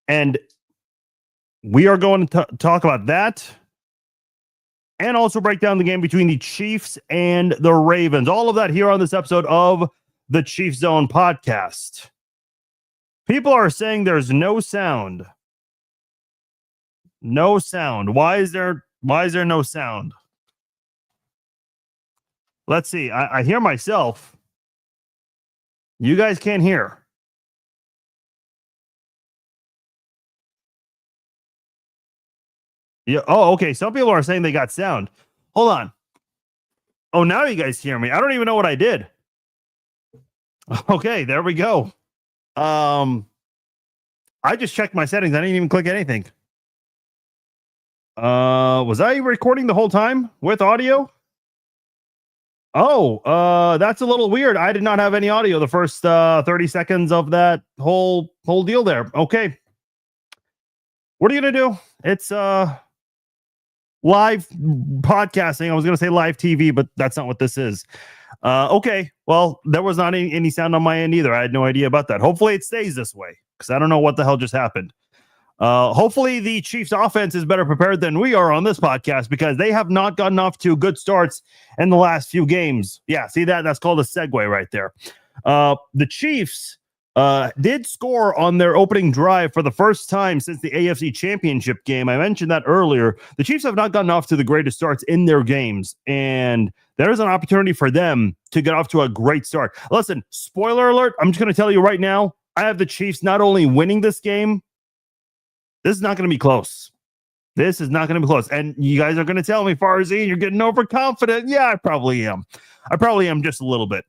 And we are going to talk about that and also break down the game between the Chiefs and the Ravens. All of that here on this episode of the Chief Zone podcast. People are saying there's no sound. No sound. Why is there no sound? Let's see. I hear myself. You guys can't hear. Yeah. Oh, okay. Some people are saying they got sound. Hold on. Oh, now you guys hear me. I don't even know what I did. Okay, there we go. I just checked my settings. I didn't even click anything. Was I recording the whole time with audio? Oh, that's a little weird. I did not have any audio the first 30 seconds of that whole deal there. Okay. What are you going to do? It's live podcasting. I was going to say live TV, but that's not what this is. Okay. Well, there was not any sound on my end either. I had no idea about that. Hopefully it stays this way because I don't know what the hell just happened. Hopefully the Chiefs offense is better prepared than we are on this podcast because they have not gotten off to good starts in the last few games. Yeah, see that? That's called a segue right there. The Chiefs did score on their opening drive for the first time since the AFC Championship game. I mentioned that earlier. The Chiefs have not gotten off to the greatest starts in their games, and there's an opportunity for them to get off to a great start. Listen, spoiler alert, I'm just going to tell you right now, I have the Chiefs not only winning this game, this is not going to be close. This is not going to be close. And you guys are going to tell me, Farzine, you're getting overconfident. Yeah, I probably am. I probably am just a little bit.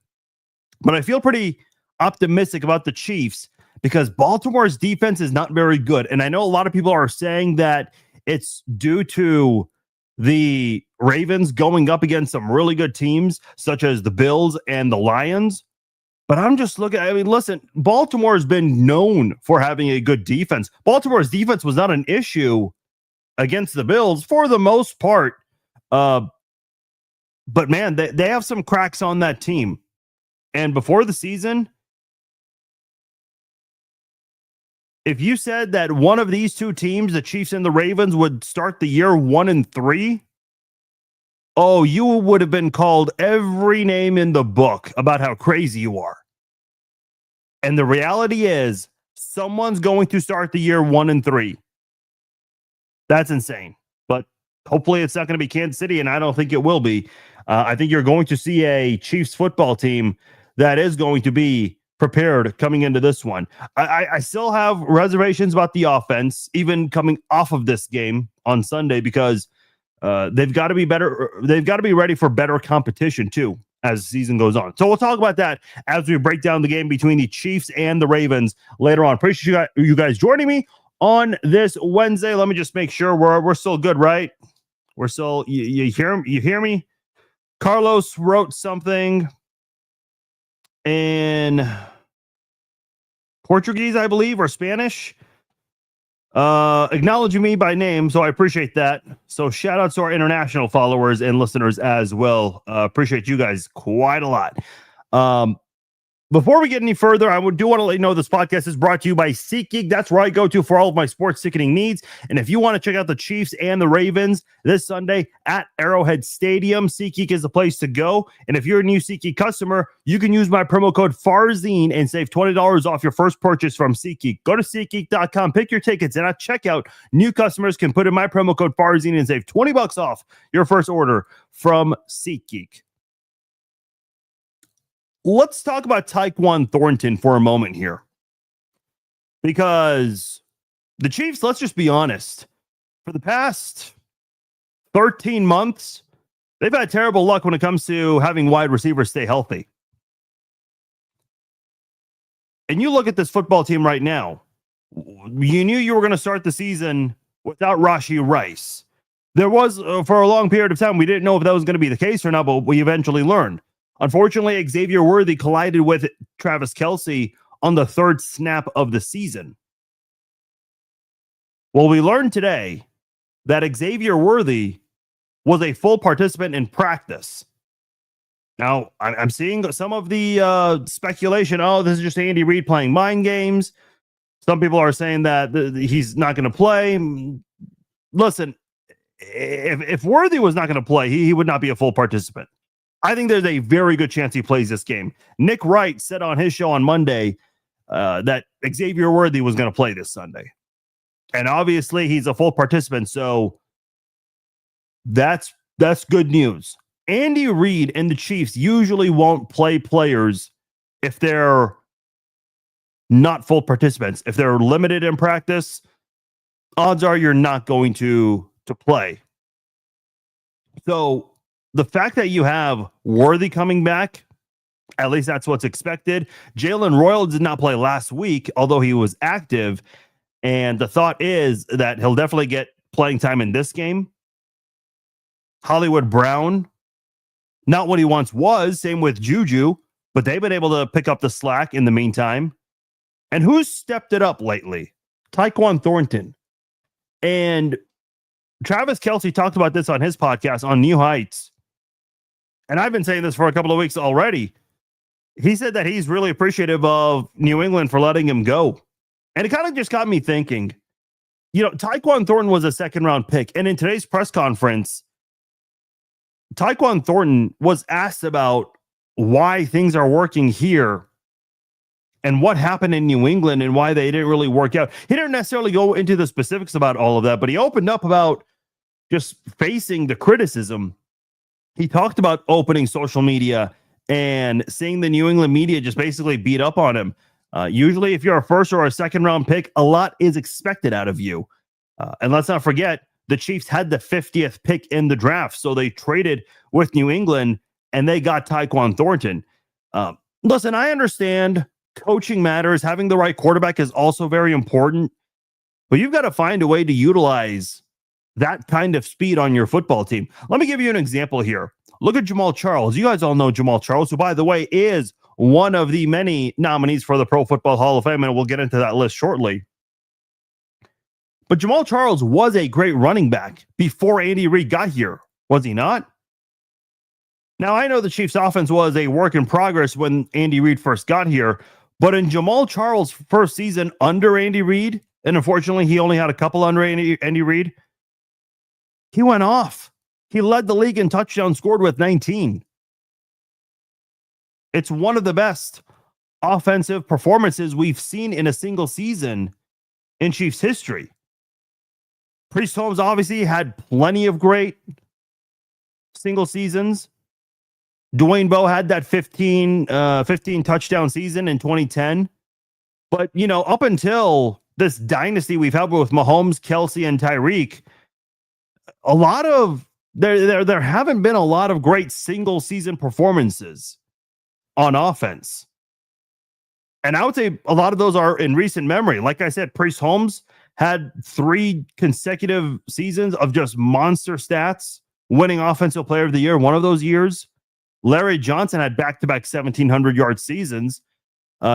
But I feel pretty optimistic about the Chiefs because Baltimore's defense is not very good. And I know a lot of people are saying that it's due to the Ravens going up against some really good teams, such as the Bills and the Lions. But I'm just looking, I mean, listen, Baltimore has been known for having a good defense. Baltimore's defense was not an issue against the Bills for the most part. But man, they have some cracks on that team. And before the season, if you said that one of these two teams, the Chiefs and the Ravens, would start the year 1-3, oh, you would have been called every name in the book about how crazy you are. And the reality is, someone's going to start the year 1-3. That's insane. But hopefully it's not going to be Kansas City, and I don't think it will be. I think you're going to see a Chiefs football team that is going to be prepared coming into this one. I still have reservations about the offense, even coming off of this game on Sunday, because they've got to be better. They've got to be ready for better competition too as the season goes on. So we'll talk about that as we break down the game between the Chiefs and the Ravens later on. Appreciate you guys joining me on this Wednesday. Let me just make sure we're still good, right? We're still you hear me? Carlos wrote something in Portuguese, I believe, or Spanish. Acknowledging me by name, so I appreciate that. So shout out to our international followers and listeners as well. Appreciate you guys quite a lot. Before we get any further, I do want to let you know this podcast is brought to you by SeatGeek. That's where I go to for all of my sports ticketing needs. And if you want to check out the Chiefs and the Ravens this Sunday at Arrowhead Stadium, SeatGeek is the place to go. And if you're a new SeatGeek customer, you can use my promo code FARZINE and save $20 off your first purchase from SeatGeek. Go to SeatGeek.com, pick your tickets, and at checkout, new customers can put in my promo code FARZINE and save $20 off your first order from SeatGeek. Let's talk about Tyquan Thornton for a moment here. Because the Chiefs, let's just be honest, for the past 13 months, they've had terrible luck when it comes to having wide receivers stay healthy. And you look at this football team right now, you knew you were going to start the season without Rashee Rice. There was, for a long period of time, we didn't know if that was going to be the case or not, but we eventually learned. Unfortunately, Xavier Worthy collided with Travis Kelce on the third snap of the season. Well, we learned today that Xavier Worthy was a full participant in practice. Now, I'm seeing some of the speculation, oh, this is just Andy Reid playing mind games. Some people are saying that he's not going to play. Listen, if Worthy was not going to play, he would not be a full participant. I think there's a very good chance he plays this game. Nick Wright said on his show on Monday that Xavier Worthy was going to play this Sunday. And obviously he's a full participant, so that's good news. Andy Reid and the Chiefs usually won't play players if they're not full participants. If they're limited in practice, odds are you're not going to play. So the fact that you have Worthy coming back, at least that's what's expected. Jalen Royal did not play last week, although he was active. And the thought is that he'll definitely get playing time in this game. Hollywood Brown, not what he once was. Same with Juju, but they've been able to pick up the slack in the meantime. And who's stepped it up lately? Tyquan Thornton. And Travis Kelce talked about this on his podcast on New Heights. And I've been saying this for a couple of weeks already. He said that he's really appreciative of New England for letting him go. And it kind of just got me thinking, Tyquan Thornton was a second-round pick. And in today's press conference, Tyquan Thornton was asked about why things are working here and what happened in New England and why they didn't really work out. He didn't necessarily go into the specifics about all of that, but he opened up about just facing the criticism. He talked about opening social media and seeing the New England media just basically beat up on him. Usually, if you're a first or a second round pick, a lot is expected out of you. And let's not forget, the Chiefs had the 50th pick in the draft. So they traded with New England and they got Tyquan Thornton. Listen, I understand coaching matters. Having the right quarterback is also very important. But you've got to find a way to utilize that kind of speed on your football team. Let me give you an example here. Look at Jamal Charles. You guys all know Jamal Charles, who, by the way, is one of the many nominees for the Pro Football Hall of Fame, and we'll get into that list shortly. But Jamal Charles was a great running back before Andy Reid got here, was he not? Now, I know the Chiefs' offense was a work in progress when Andy Reid first got here, but in Jamal Charles' first season under Andy Reid, and unfortunately he only had a couple under Andy Reid, he went off. He led the league in touchdowns scored with 19. It's one of the best offensive performances we've seen in a single season in Chiefs history. Priest Holmes obviously had plenty of great single seasons. Dwayne Bowe had that 15 touchdown season in 2010. But, up until this dynasty we've had with Mahomes, Kelce, and Tyreek, there haven't been a lot of great single season performances on offense. And I would say a lot of those are in recent memory. Like I said, Priest Holmes had 3 consecutive seasons of just monster stats, winning Offensive Player of the Year one of those years. Larry Johnson had back-to-back 1,700-yard seasons.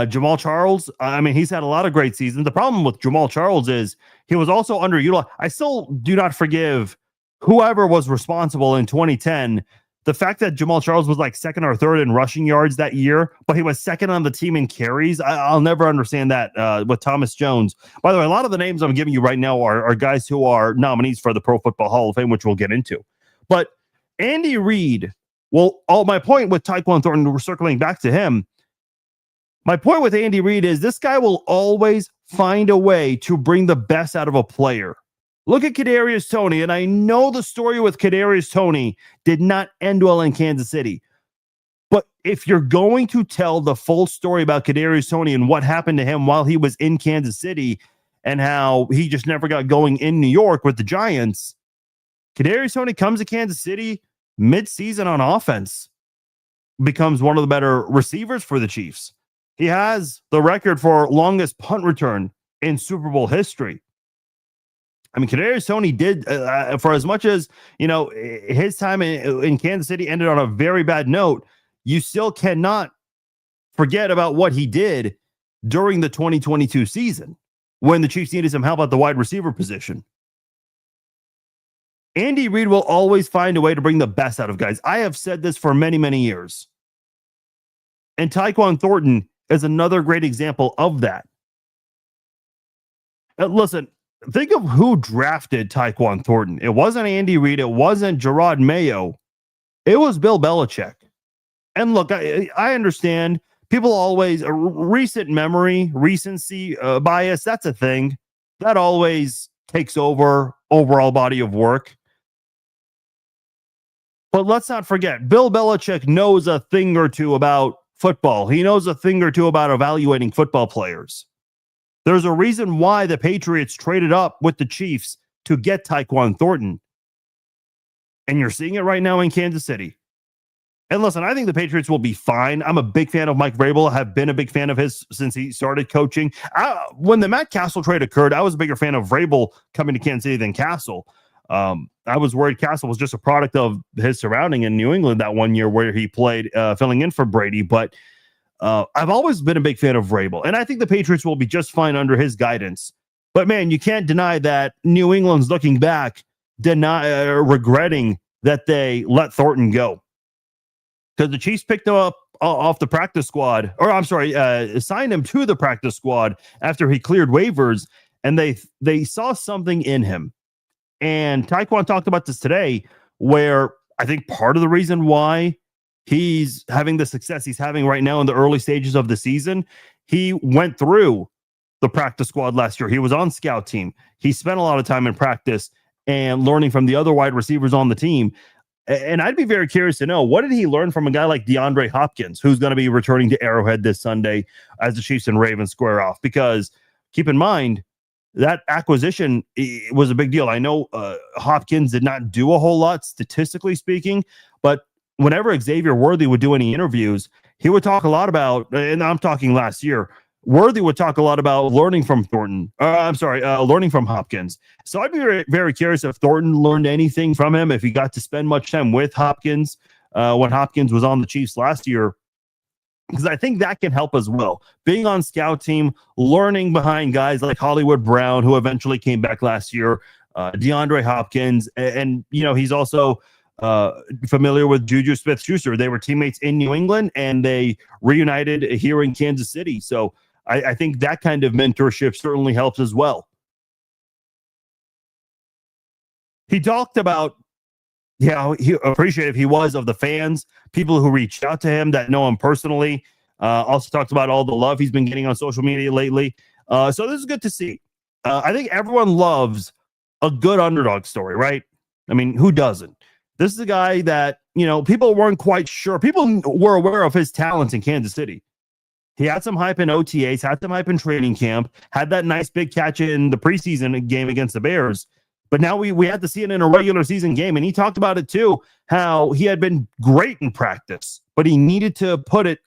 Jamal Charles, he's had a lot of great seasons. The problem with Jamal Charles is he was also underutilized. I still do not forgive whoever was responsible in 2010. The fact that Jamal Charles was like second or third in rushing yards that year, but he was second on the team in carries. I'll never understand that with Thomas Jones. By the way, a lot of the names I'm giving you right now are guys who are nominees for the Pro Football Hall of Fame, which we'll get into. But Andy Reid, my point with Tyquan Thornton, we're circling back to him. My point with Andy Reid is this guy will always find a way to bring the best out of a player. Look at Kadarius Toney, and I know the story with Kadarius Toney did not end well in Kansas City. But if you're going to tell the full story about Kadarius Toney and what happened to him while he was in Kansas City and how he just never got going in New York with the Giants, Kadarius Toney comes to Kansas City mid-season on offense, becomes one of the better receivers for the Chiefs. He has the record for longest punt return in Super Bowl history. Kadarius Toney did, for as much as, his time in Kansas City ended on a very bad note, you still cannot forget about what he did during the 2022 season when the Chiefs needed some help at the wide receiver position. Andy Reid will always find a way to bring the best out of guys. I have said this for many, many years. And Tyquan Thornton is another great example of that. Listen, think of who drafted Tyquan Thornton. It wasn't Andy Reid. It wasn't Gerard Mayo. It was Bill Belichick. And look, I understand people always recent memory, recency bias. That's a thing that always takes over overall body of work. But let's not forget, Bill Belichick knows a thing or two about football. He knows a thing or two about evaluating football players. There's a reason why the Patriots traded up with the Chiefs to get Tyquan Thornton. And you're seeing it right now in Kansas City. And listen, I think the Patriots will be fine. I'm a big fan of Mike Vrabel. I have been a big fan of his since he started coaching. When the Matt Castle trade occurred, I was a bigger fan of Vrabel coming to Kansas City than Castle. I was worried Castle was just a product of his surrounding in New England that one year where he played filling in for Brady. But I've always been a big fan of Vrabel, and I think the Patriots will be just fine under his guidance. But man, you can't deny that New England's looking back, regretting that they let Thornton go. Because the Chiefs picked him up off the practice squad, or I'm sorry, signed him to the practice squad after he cleared waivers, and they saw something in him. And Tyquan talked about this today, where I think part of the reason why he's having the success he's having right now in the early stages of the season, he went through the practice squad last year. He was on scout team. He spent a lot of time in practice and learning from the other wide receivers on the team. And I'd be very curious to know, what did he learn from a guy like DeAndre Hopkins, who's going to be returning to Arrowhead this Sunday as the Chiefs and Ravens square off? Because keep in mind, that acquisition was a big deal. I know Hopkins did not do a whole lot, statistically speaking, but whenever Xavier Worthy would do any interviews, he would talk a lot about, and I'm talking last year, Worthy would talk a lot about learning from Thornton. Learning from Hopkins. So I'd be very, very curious if Thornton learned anything from him, if he got to spend much time with Hopkins when Hopkins was on the Chiefs last year, because I think that can help as well. Being on scout team, learning behind guys like Hollywood Brown, who eventually came back last year, DeAndre Hopkins, and he's also familiar with Juju Smith-Schuster. They were teammates in New England, and they reunited here in Kansas City. So I think that kind of mentorship certainly helps as well. He talked about he appreciative he was of the fans, people who reached out to him that know him personally. Also talked about all the love he's been getting on social media lately. So this is good to see. I think everyone loves a good underdog story, right? I mean, who doesn't? This is a guy that, people weren't quite sure. People were aware of his talents in Kansas City. He had some hype in OTAs, had some hype in training camp, had that nice big catch in the preseason game against the Bears. But now we had to see it in a regular season game. And he talked about it too, how he had been great in practice, but he needed to put it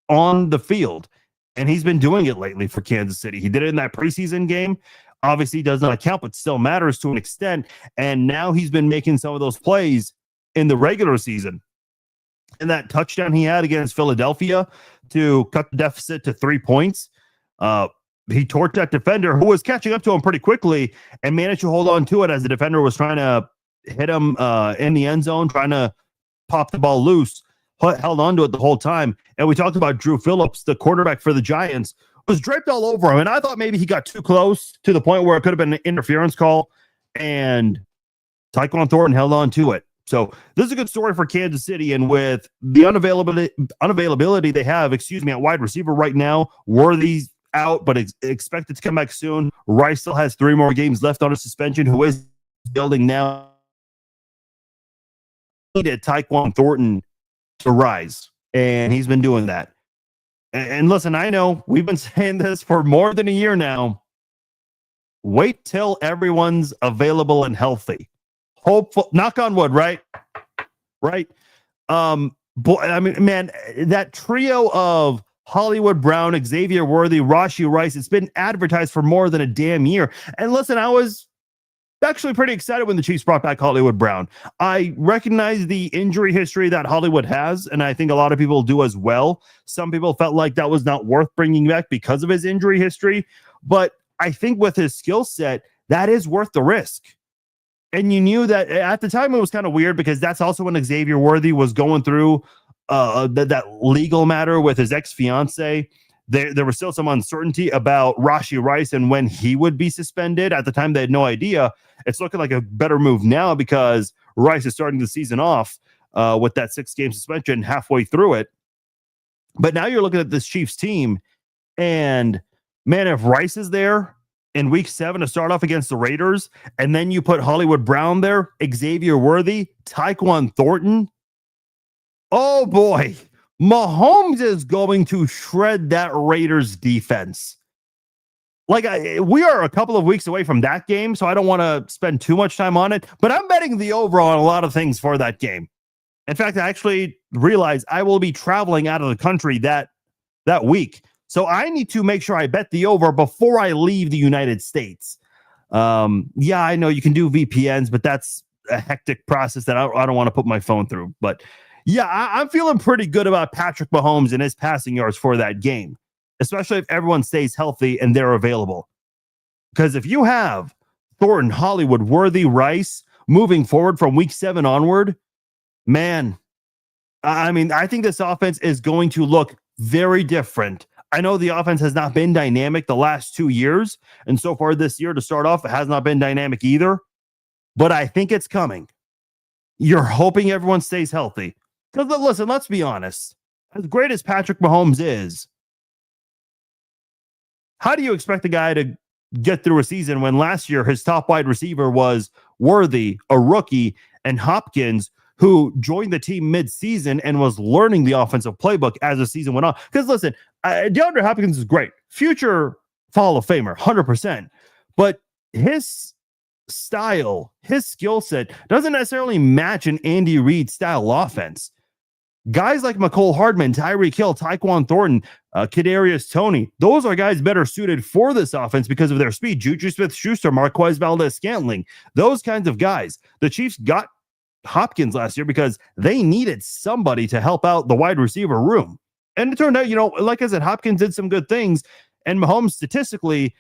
on the field. And he's been doing it lately for Kansas City. He did it in that preseason game. Obviously does not count, but still matters to an extent. And now he's been making some of those plays in the regular season. And that touchdown he had against Philadelphia to cut the deficit to 3 points, he torched that defender who was catching up to him pretty quickly and managed to hold on to it as the defender was trying to hit him in the end zone, trying to pop the ball loose, held on to it the whole time. And we talked about Drew Phillips, the quarterback for the Giants, was draped all over him. And I thought maybe he got too close to the point where it could have been an interference call. And Tyquan Thornton held on to it. So this is a good story for Kansas City. And with the unavailability they have, at wide receiver right now, Worthy's out, but expected to come back soon. Rice still has 3 more games left on a suspension, who is building now. Needed Tyquan Thornton to rise, and he's been doing that. And listen, I know we've been saying this for more than a year now. Wait till everyone's available and healthy. Hopeful, knock on wood, right? Right. Man, that trio of Hollywood Brown, Xavier Worthy, Rashee Rice, it's been advertised for more than a damn year. And listen, I was actually pretty excited when the Chiefs brought back Hollywood Brown. I recognize the injury history that Hollywood has, and I think a lot of people do as well. Some people felt like that was not worth bringing back because of his injury history, but I think with his skill set, that is worth the risk. And you knew that at the time it was kind of weird because that's also when Xavier Worthy was going through that legal matter with his ex-fiance There was still some uncertainty about Rashee Rice and when he would be suspended. At the time, they had no idea. It's looking like a better move now because Rice is starting the season off with that 6-game suspension halfway through it. But now you're looking at this Chiefs team, and man, if Rice is there in week 7 to start off against the Raiders, and then you put Hollywood Brown there, Xavier Worthy, Tyquan Thornton, oh boy, Mahomes is going to shred that Raiders defense. Like, we are a couple of weeks away from that game, so I don't want to spend too much time on it, but I'm betting the over on a lot of things for that game. In fact, I actually realized I will be traveling out of the country that week. So I need to make sure I bet the over before I leave the United States. Yeah, I know you can do VPNs, but that's a hectic process that I don't want to put my phone through. But yeah, I'm feeling pretty good about Patrick Mahomes and his passing yards for that game, especially if everyone stays healthy and they're available. Because if you have Thornton, Hollywood, Worthy, Rice moving forward from week 7 onward, man, I mean, I think this offense is going to look very different. I know the offense has not been dynamic the last 2 years, and so far this year to start off, it has not been dynamic either, but I think it's coming. You're hoping everyone stays healthy. Because listen, let's be honest. As great as Patrick Mahomes is, how do you expect a guy to get through a season when last year his top wide receiver was Worthy, a rookie, and Hopkins, who joined the team mid-season and was learning the offensive playbook as the season went on? Because listen, DeAndre Hopkins is great. Future Hall of Famer, 100%. But his style, his skill set doesn't necessarily match an Andy Reid style offense. Guys like McCole Hardman, Tyreek Hill, Tyquan Thornton, Kadarius Toney, those are guys better suited for this offense because of their speed. Juju Smith-Schuster, Marquez Valdez-Scantling, those kinds of guys. The Chiefs got Hopkins last year because they needed somebody to help out the wide receiver room. And it turned out, like I said, Hopkins did some good things, and Mahomes statistically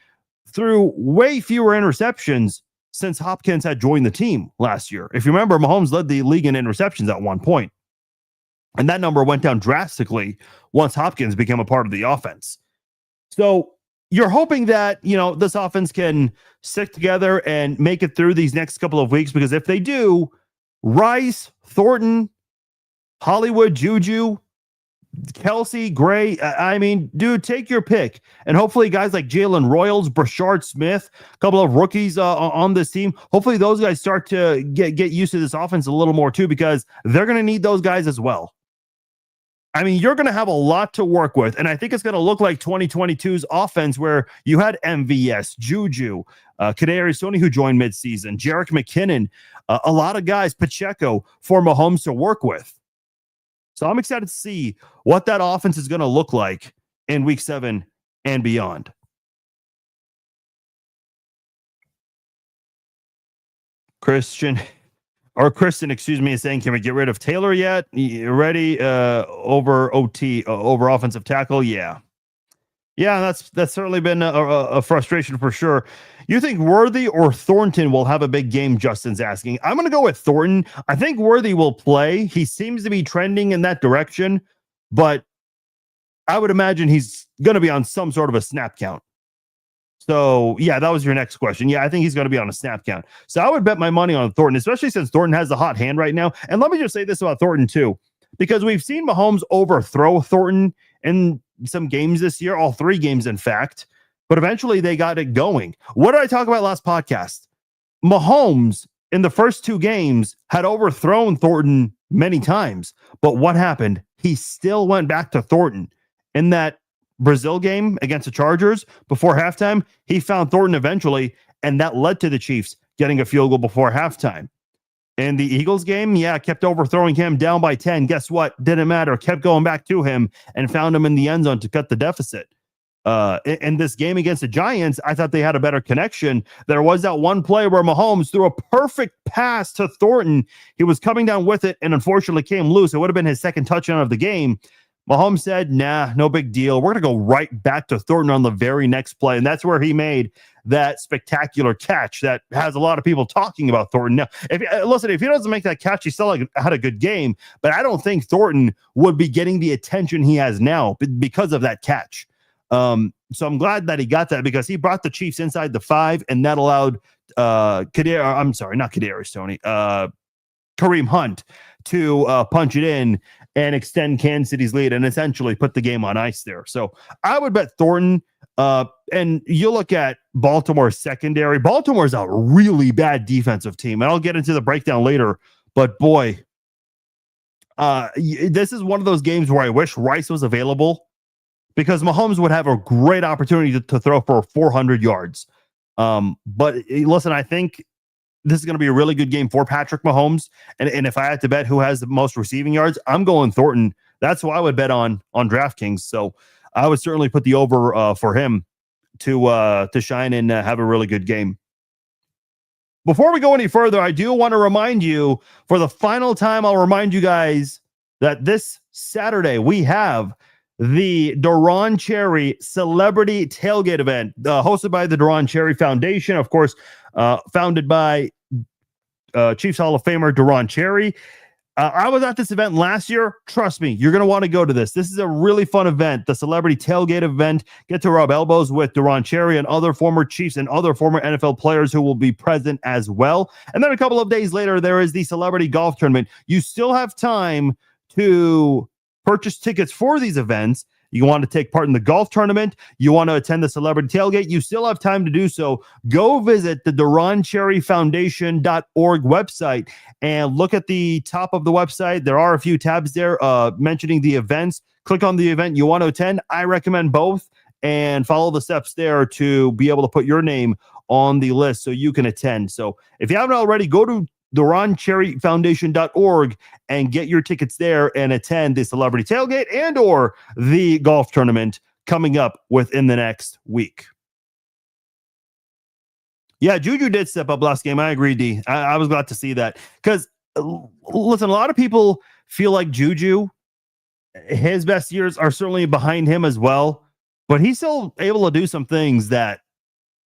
threw way fewer interceptions since Hopkins had joined the team last year. If you remember, Mahomes led the league in interceptions at one point. And that number went down drastically once Hopkins became a part of the offense. So you're hoping that, this offense can stick together and make it through these next couple of weeks, because if they do, Rice, Thornton, Hollywood, Juju, Kelsey, Gray, I mean, dude, take your pick. And hopefully guys like Jalen Royals, Brashard Smith, a couple of rookies on this team, hopefully those guys start to get used to this offense a little more too, because they're going to need those guys as well. I mean, you're going to have a lot to work with, and I think it's going to look like 2022's offense, where you had MVS, Juju, Kadarius Toney, who joined midseason, Jerick McKinnon, a lot of guys, Pacheco, for Mahomes to work with. So I'm excited to see what that offense is going to look like in week 7 and beyond. Kristen, excuse me, is saying, can we get rid of Taylor yet? You ready? Over OT, over offensive tackle? Yeah. Yeah, that's certainly been a frustration for sure. You think Worthy or Thornton will have a big game? Justin's asking. I'm going to go with Thornton. I think Worthy will play. He seems to be trending in that direction, but I would imagine he's going to be on some sort of a snap count. So, yeah, that was your next question. Yeah, I think he's going to be on a snap count. So I would bet my money on Thornton, especially since Thornton has the hot hand right now. And let me just say this about Thornton, too, because we've seen Mahomes overthrow Thornton in some games this year, all 3 games, in fact. But eventually they got it going. What did I talk about last podcast? Mahomes, in the first 2 games, had overthrown Thornton many times. But what happened? He still went back to Thornton. In that Brazil game against the Chargers before halftime, he found Thornton eventually, and that led to the Chiefs getting a field goal before halftime. In the Eagles game, kept overthrowing him, down by 10. Guess what? Didn't matter. Kept going back to him and found him in the end zone to cut the deficit. In this game against the Giants, I thought they had a better connection. There was that one play where Mahomes threw a perfect pass to Thornton. He was coming down with it and unfortunately came loose. It would have been his second touchdown of the game. Mahomes said, nah, no big deal. We're going to go right back to Thornton on the very next play. And that's where he made that spectacular catch that has a lot of people talking about Thornton. Now, if he doesn't make that catch, he still had a good game. But I don't think Thornton would be getting the attention he has now because of that catch. So I'm glad that he got that because he brought the Chiefs inside the 5, and that allowed Kareem Hunt to punch it in and extend Kansas City's lead and essentially put the game on ice there. So I would bet Thornton. And you look at Baltimore's secondary. Baltimore's a really bad defensive team, and I'll get into the breakdown later. But boy, this is one of those games where I wish Rice was available because Mahomes would have a great opportunity to throw for 400 yards. But listen, I think this is going to be a really good game for Patrick Mahomes. And if I had to bet who has the most receiving yards, I'm going Thornton. That's who I would bet on DraftKings. So I would certainly put the over for him to shine and have a really good game. Before we go any further, I do want to remind you, for the final time, I'll remind you guys that this Saturday we have the Duran Cherry Celebrity Tailgate event hosted by the Duran Cherry Foundation, of course, founded by Chiefs Hall of Famer Duran Cherry. I was at this event last year. Trust me, you're going to want to go to this. This is a really fun event, the Celebrity Tailgate event. Get to rub elbows with Duran Cherry and other former Chiefs and other former NFL players who will be present as well. And then a couple of days later, there is the Celebrity Golf Tournament. You still have time to purchase tickets for these events. You want to take part in the golf tournament, you want to attend the Celebrity Tailgate, you still have time to do so. Go visit the DuranCherryFoundation.org website and look at the top of the website. There are a few tabs there mentioning the events. Click on the event you want to attend. I recommend both and follow the steps there to be able to put your name on the list so you can attend. So if you haven't already, go to DuranCherryFoundation.org and get your tickets there and attend the Celebrity Tailgate and or the golf tournament coming up within the next week. Yeah, Juju did step up last game. I agree, D. I was glad to see that because, listen, a lot of people feel like Juju, his best years are certainly behind him as well, but he's still able to do some things that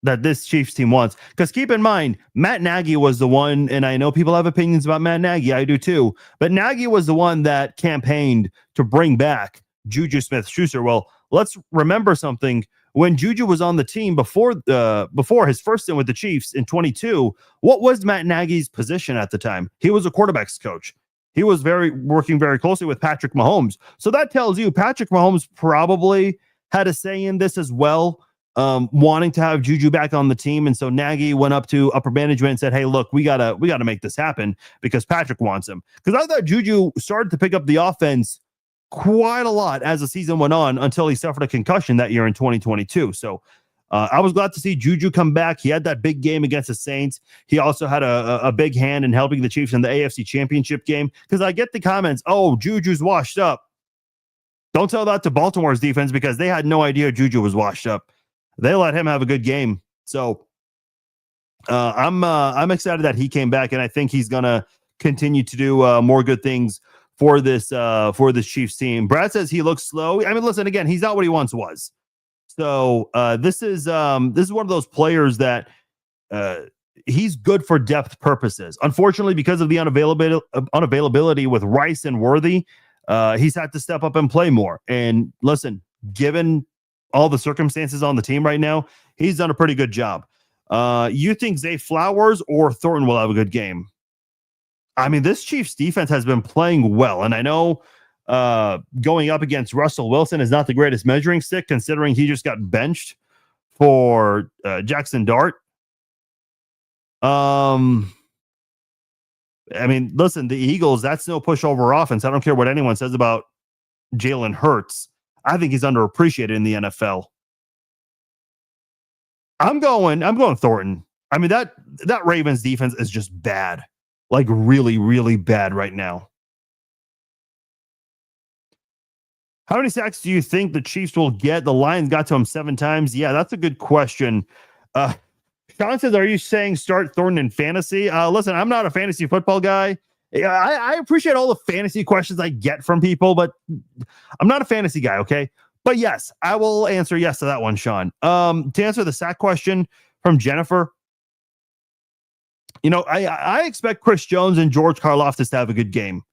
this Chiefs team wants. Because keep in mind, Matt Nagy was the one, and I know people have opinions about Matt Nagy, I do too, but Nagy was the one that campaigned to bring back Juju Smith-Schuster. Well, let's remember something. When Juju was on the team before his first stint with the Chiefs in 22, what was Matt Nagy's position at the time? He was a quarterbacks coach. He was working very closely with Patrick Mahomes. So that tells you Patrick Mahomes probably had a say in this as well, wanting to have Juju back on the team. And so Nagy went up to upper management and said, hey, look, we gotta make this happen because Patrick wants him. Because I thought Juju started to pick up the offense quite a lot as the season went on until he suffered a concussion that year in 2022. So I was glad to see Juju come back. He had that big game against the Saints. He also had a big hand in helping the Chiefs in the AFC Championship game. Because I get the comments, oh, Juju's washed up. Don't tell that to Baltimore's defense because they had no idea Juju was washed up. They let him have a good game. So I'm excited that he came back, and I think he's gonna continue to do more good things for this Chiefs team. Brad says he looks slow. I mean, listen, again, he's not what he once was. So this is one of those players that he's good for depth purposes. Unfortunately, because of the unavailability with Rice and Worthy, he's had to step up and play more. And listen, given all the circumstances on the team right now, he's done a pretty good job. You think Zay Flowers or Thornton will have a good game? I mean, this Chiefs defense has been playing well, and I know going up against Russell Wilson is not the greatest measuring stick, considering he just got benched for Jackson Dart. I mean, listen, the Eagles, that's no pushover offense. I don't care what anyone says about Jalen Hurts. I think he's underappreciated in the NFL. I'm going Thornton. I mean, that Ravens defense is just bad. Like really, really bad right now. How many sacks do you think the Chiefs will get? The Lions got to him 7 times. Yeah, that's a good question. Sean says, are you saying start Thornton in fantasy? Listen, I'm not a fantasy football guy. I appreciate all the fantasy questions I get from people, but I'm not a fantasy guy, okay? But yes, I will answer yes to that one, Sean. To answer the sack question from Jennifer, you know, I expect Chris Jones and George Karlaftis to have a good game.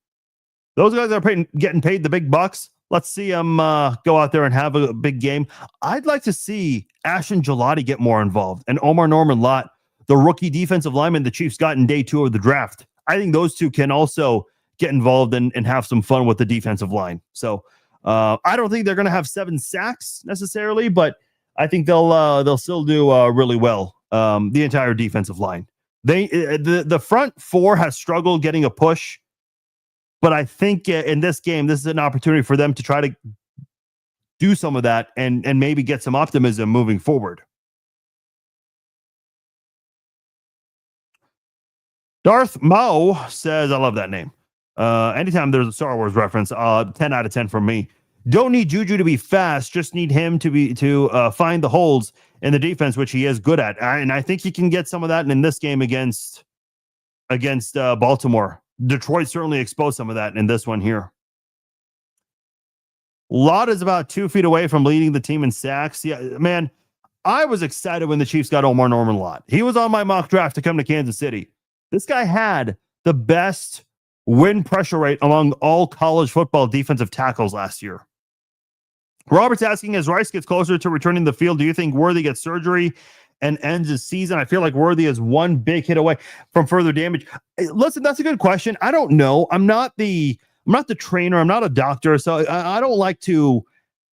Those guys are getting paid the big bucks. Let's see him go out there and have a big game. I'd like to see Ashton Gelati get more involved, and Omar Norman Lott, the rookie defensive lineman the Chiefs got in day 2 of the draft. I think those two can also get involved and have some fun with the defensive line. So I don't think they're going to have 7 sacks necessarily, but I think they'll still do really well. The entire defensive line. The front 4 has struggled getting a push, but I think in this game, this is an opportunity for them to try to do some of that and maybe get some optimism moving forward. Darth Mao says, I love that name. Anytime there's a Star Wars reference, 10 out of 10 from me. Don't need Juju to be fast, just need him to find the holes in the defense, which he is good at. And I think he can get some of that in this game against Baltimore. Detroit certainly exposed some of that in this one here. Lott is about 2 feet away from leading the team in sacks. Yeah, man, I was excited when the Chiefs got Omar Norman Lott. He was on my mock draft to come to Kansas City. This guy had the best win pressure rate among all college football defensive tackles last year. Robert's asking, as Rice gets closer to returning to the field, do you think Worthy gets surgery and ends his season? I feel like Worthy is one big hit away from further damage. Listen, that's a good question. I don't know. I'm not the trainer. I'm not a doctor. So I don't like to,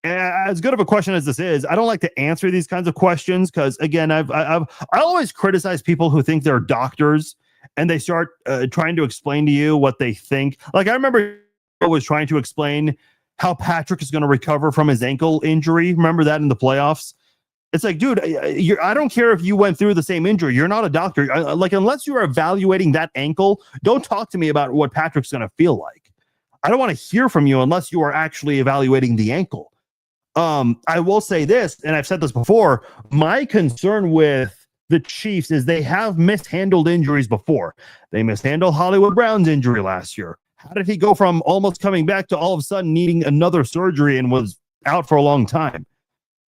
as good of a question as this is, I don't like to answer these kinds of questions because, again, I always criticize people who think they're doctors and they start trying to explain to you what they think. Like, I remember I was trying to explain how Patrick is going to recover from his ankle injury. Remember that in the playoffs? It's like, dude, I don't care if you went through the same injury. You're not a doctor. Like, unless you are evaluating that ankle, don't talk to me about what Patrick's going to feel like. I don't want to hear from you unless you are actually evaluating the ankle. I will say this, and I've said this before, my concern with the Chiefs is they have mishandled injuries before. They mishandled Hollywood Brown's injury last year. How did he go from almost coming back to all of a sudden needing another surgery and was out for a long time?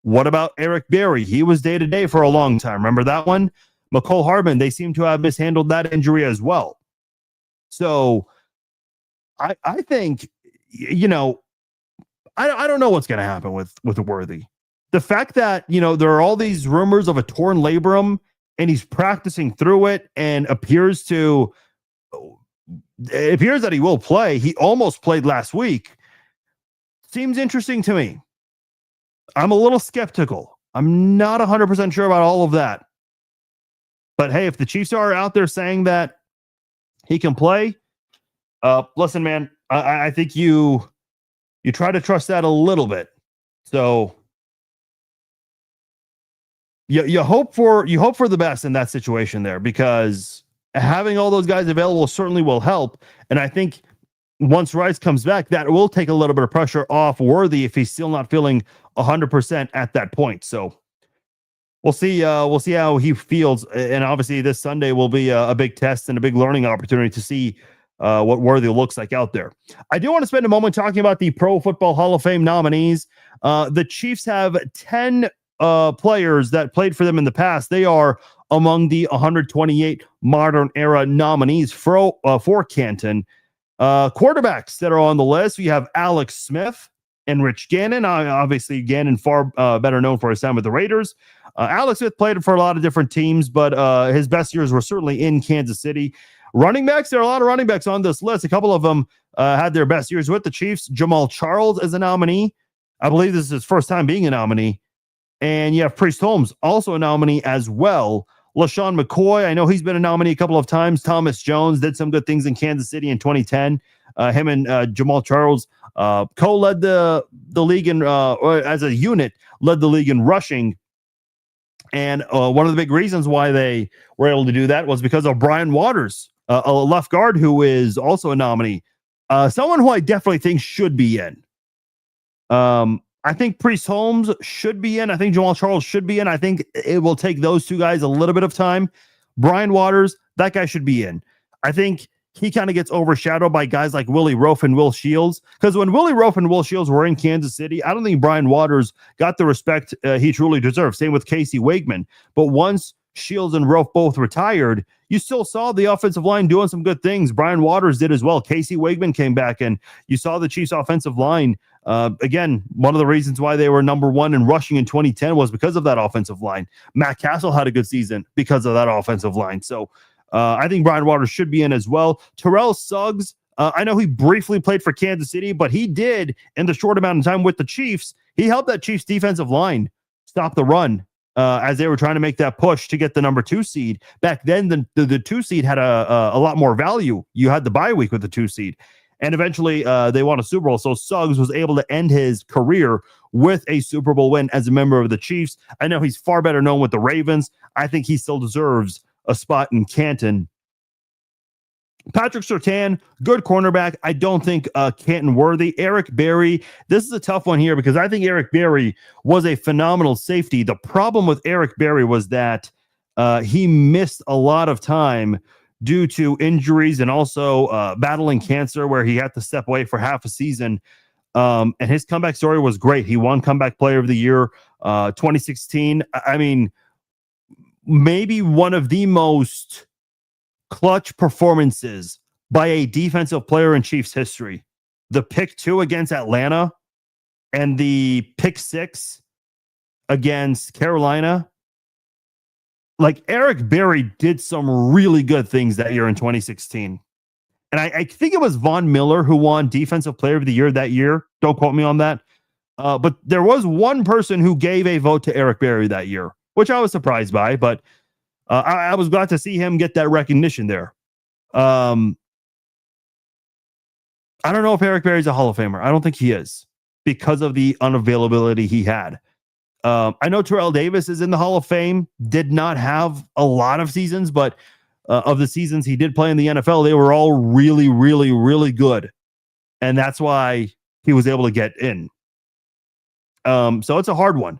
What about Eric Berry? He was day-to-day for a long time. Remember that one? McCole Hardman, they seem to have mishandled that injury as well. So I think, I don't know what's going to happen with Worthy. The fact that, there are all these rumors of a torn labrum and he's practicing through it and appears that he will play. He almost played last week. Seems interesting to me. I'm a little skeptical. I'm not 100% sure about all of that. But hey, if the Chiefs are out there saying that he can play, listen, man, I think you try to trust that a little bit. So you hope for the best in that situation there, because having all those guys available certainly will help. And I think once Rice comes back, that will take a little bit of pressure off Worthy if he's still not feeling 100% at that point. So we'll see how he feels. And obviously this Sunday will be a big test and a big learning opportunity to see what Worthy looks like out there. I do want to spend a moment talking about the Pro Football Hall of Fame nominees. The Chiefs have 10 players that played for them in the past. They are among the 128 modern era nominees for Canton. Quarterbacks that are on the list, we have Alex Smith and Rich Gannon. Obviously, Gannon far better known for his time with the Raiders. Alex Smith played for a lot of different teams, but his best years were certainly in Kansas City. Running backs, there are a lot of running backs on this list. A couple of them had their best years with the Chiefs. Jamal Charles is a nominee. I believe this is his first time being a nominee. And you have Priest Holmes, also a nominee as well. LaShawn McCoy, I know he's been a nominee a couple of times. Thomas Jones did some good things in Kansas City in 2010. Him and Jamal Charles co-led the league in, or as a unit, led the league in rushing. And one of the big reasons why they were able to do that was because of Brian Waters, a left guard who is also a nominee. Someone who I definitely think should be in. I think Priest Holmes should be in. I think Jamal Charles should be in. I think it will take those two guys a little bit of time. Brian Waters, that guy should be in. I think he kind of gets overshadowed by guys like Willie Roaf and Will Shields. Because when Willie Roaf and Will Shields were in Kansas City, I don't think Brian Waters got the respect he truly deserved. Same with Casey Wakeman. But once Shields and Roaf both retired, you still saw the offensive line doing some good things. Brian Waters did as well. Casey Wakeman came back, and you saw the Chiefs' offensive line Again, one of the reasons why they were number one in rushing in 2010 was because of that offensive line. Matt Castle had a good season because of that offensive line. So I think Brian Waters should be in as well. Terrell Suggs, I know he briefly played for Kansas City, but he did, in the short amount of time with the Chiefs, he helped that Chiefs defensive line stop the run as they were trying to make that push to get the number 2 seed. Back then, the 2 seed had a lot more value. You had the bye week with the 2 seed. And eventually they won a Super Bowl. So Suggs was able to end his career with a Super Bowl win as a member of the Chiefs. I know he's far better known with the Ravens. I think he still deserves a spot in Canton. Patrick Surtain, good cornerback. I don't think Canton worthy. Eric Berry, this is a tough one here because I think Eric Berry was a phenomenal safety. The problem with Eric Berry was that he missed a lot of time due to injuries and also battling cancer, where he had to step away for half a season. And his comeback story was great. He won Comeback Player of the Year 2016. I mean, maybe one of the most clutch performances by a defensive player in Chiefs history. The pick 2 against Atlanta and the pick 6 against Carolina. Like, Eric Berry did some really good things that year in 2016. And I think it was Von Miller who won Defensive Player of the Year that year. Don't quote me on that. But there was one person who gave a vote to Eric Berry that year, which I was surprised by, but I was glad to see him get that recognition there. I don't know if Eric Berry's a Hall of Famer. I don't think he is because of the unavailability he had. I know Terrell Davis is in the Hall of Fame, did not have a lot of seasons, but of the seasons he did play in the NFL, they were all really, really, really good. And that's why he was able to get in. So it's a hard one.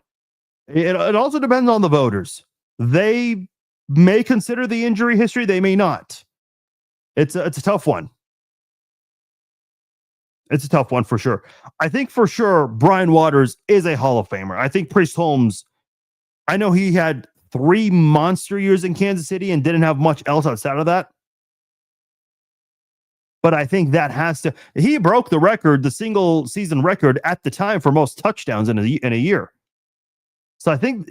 It also depends on the voters. They may consider the injury history. They may not. It's a tough one. It's a tough one for sure. I think for sure Brian Waters is a Hall of Famer. I think Priest Holmes, I know he had 3 monster years in Kansas City and didn't have much else outside of that. But I think that has to, he broke the record, the single season record at the time for most touchdowns in a year. So I think,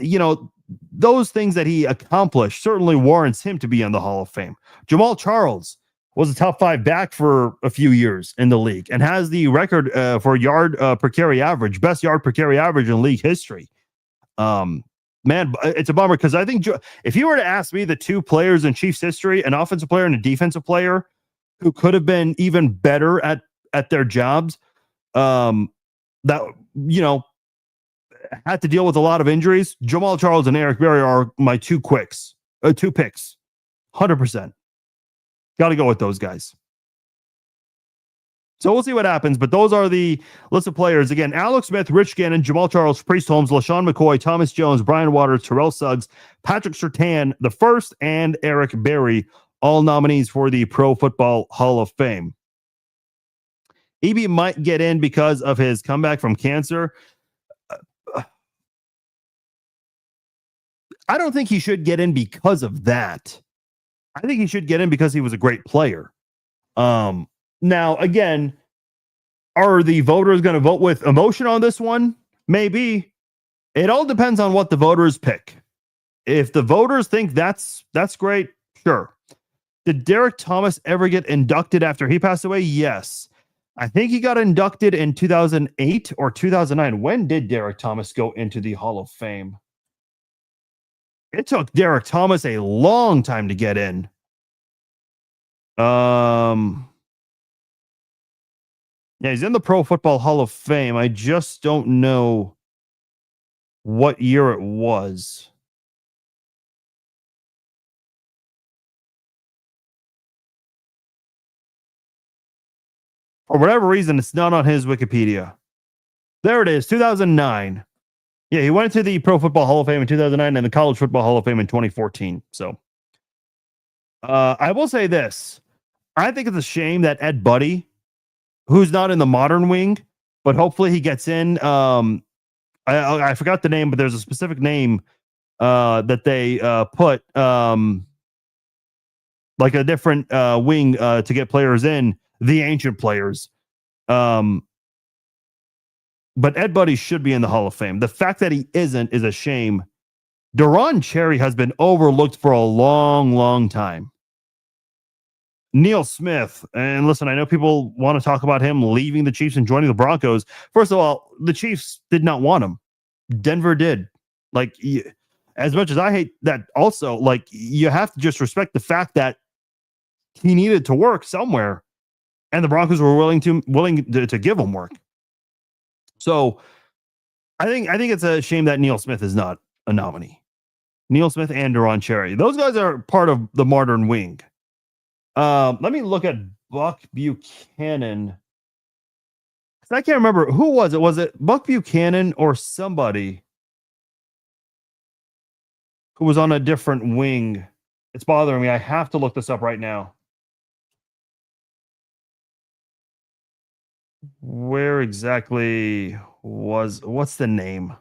those things that he accomplished certainly warrants him to be in the Hall of Fame. Jamal Charles was a top 5 back for a few years in the league and has the record for yard per carry average, best yard per carry average in league history. Man, it's a bummer because I think if you were to ask me the 2 players in Chiefs history, an offensive player and a defensive player who could have been even better at their jobs, that, had to deal with a lot of injuries, Jamal Charles and Eric Berry are my 2 picks. 100%. Got to go with those guys. So we'll see what happens, but those are the list of players. Again, Alex Smith, Rich Gannon, Jamal Charles, Priest Holmes, LaShawn McCoy, Thomas Jones, Brian Waters, Terrell Suggs, Patrick Surtain, the first, and Eric Berry, all nominees for the Pro Football Hall of Fame. EB might get in because of his comeback from cancer. I don't think he should get in because of that. I think he should get in because he was a great player. Now, again, are the voters going to vote with emotion on this one? Maybe. It all depends on what the voters pick. If the voters think that's great, sure. Did Derek Thomas ever get inducted after he passed away? Yes. I think he got inducted in 2008 or 2009. When did Derek Thomas go into the Hall of Fame? It took Derek Thomas a long time to get in. Yeah, he's in the Pro Football Hall of Fame. I just don't know what year it was. For whatever reason, it's not on his Wikipedia. There it is, 2009. Yeah, he went to the Pro Football Hall of Fame in 2009 and the College Football Hall of Fame in 2014. So I will say this. I think it's a shame that Ed Buddy, who's not in the modern wing, but hopefully he gets in. I forgot the name, but there's a specific name that they put like a different wing to get players in, the ancient players. but Ed Buddy should be in the Hall of Fame. The fact that he isn't is a shame. Deron Cherry has been overlooked for a long, long time. Neil Smith, and listen, I know people want to talk about him leaving the Chiefs and joining the Broncos. First of all, the Chiefs did not want him. Denver did. Like, as much as I hate that, also, like, you have to just respect the fact that he needed to work somewhere, and the Broncos were willing to give him work. So, I think it's a shame that Neil Smith is not a nominee. Neil Smith and Deron Cherry, those guys are part of the modern wing. Let me look at Buck Buchanan. I can't remember who was it. Was it Buck Buchanan or somebody who was on a different wing? It's bothering me. I have to look this up right now. Where exactly what's the name?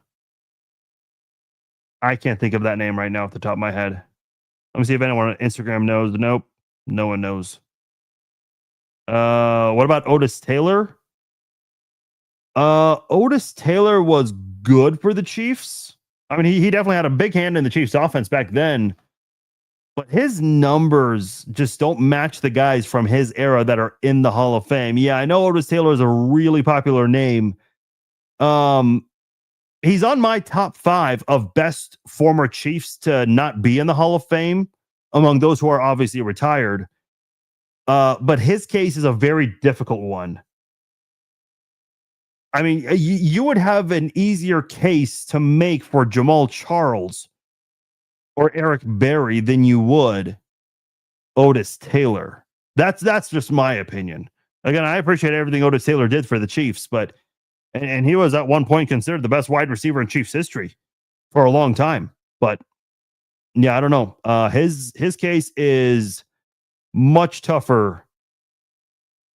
I can't think of that name right now off the top of my head. Let me see if anyone on Instagram knows. Nope. No one knows. What about Otis Taylor? Otis Taylor was good for the Chiefs. I mean, he definitely had a big hand in the Chiefs offense back then, but his numbers just don't match the guys from his era that are in the Hall of Fame. Yeah, I know Otis Taylor is a really popular name. He's on my top 5 of best former Chiefs to not be in the Hall of Fame among those who are obviously retired. But his case is a very difficult one. I mean, you would have an easier case to make for Jamal Charles or Eric Berry than you would Otis Taylor. That's just my opinion. Again, I appreciate everything Otis Taylor did for the Chiefs, but and he was at one point considered the best wide receiver in Chiefs history for a long time. But yeah, I don't know. His case is much tougher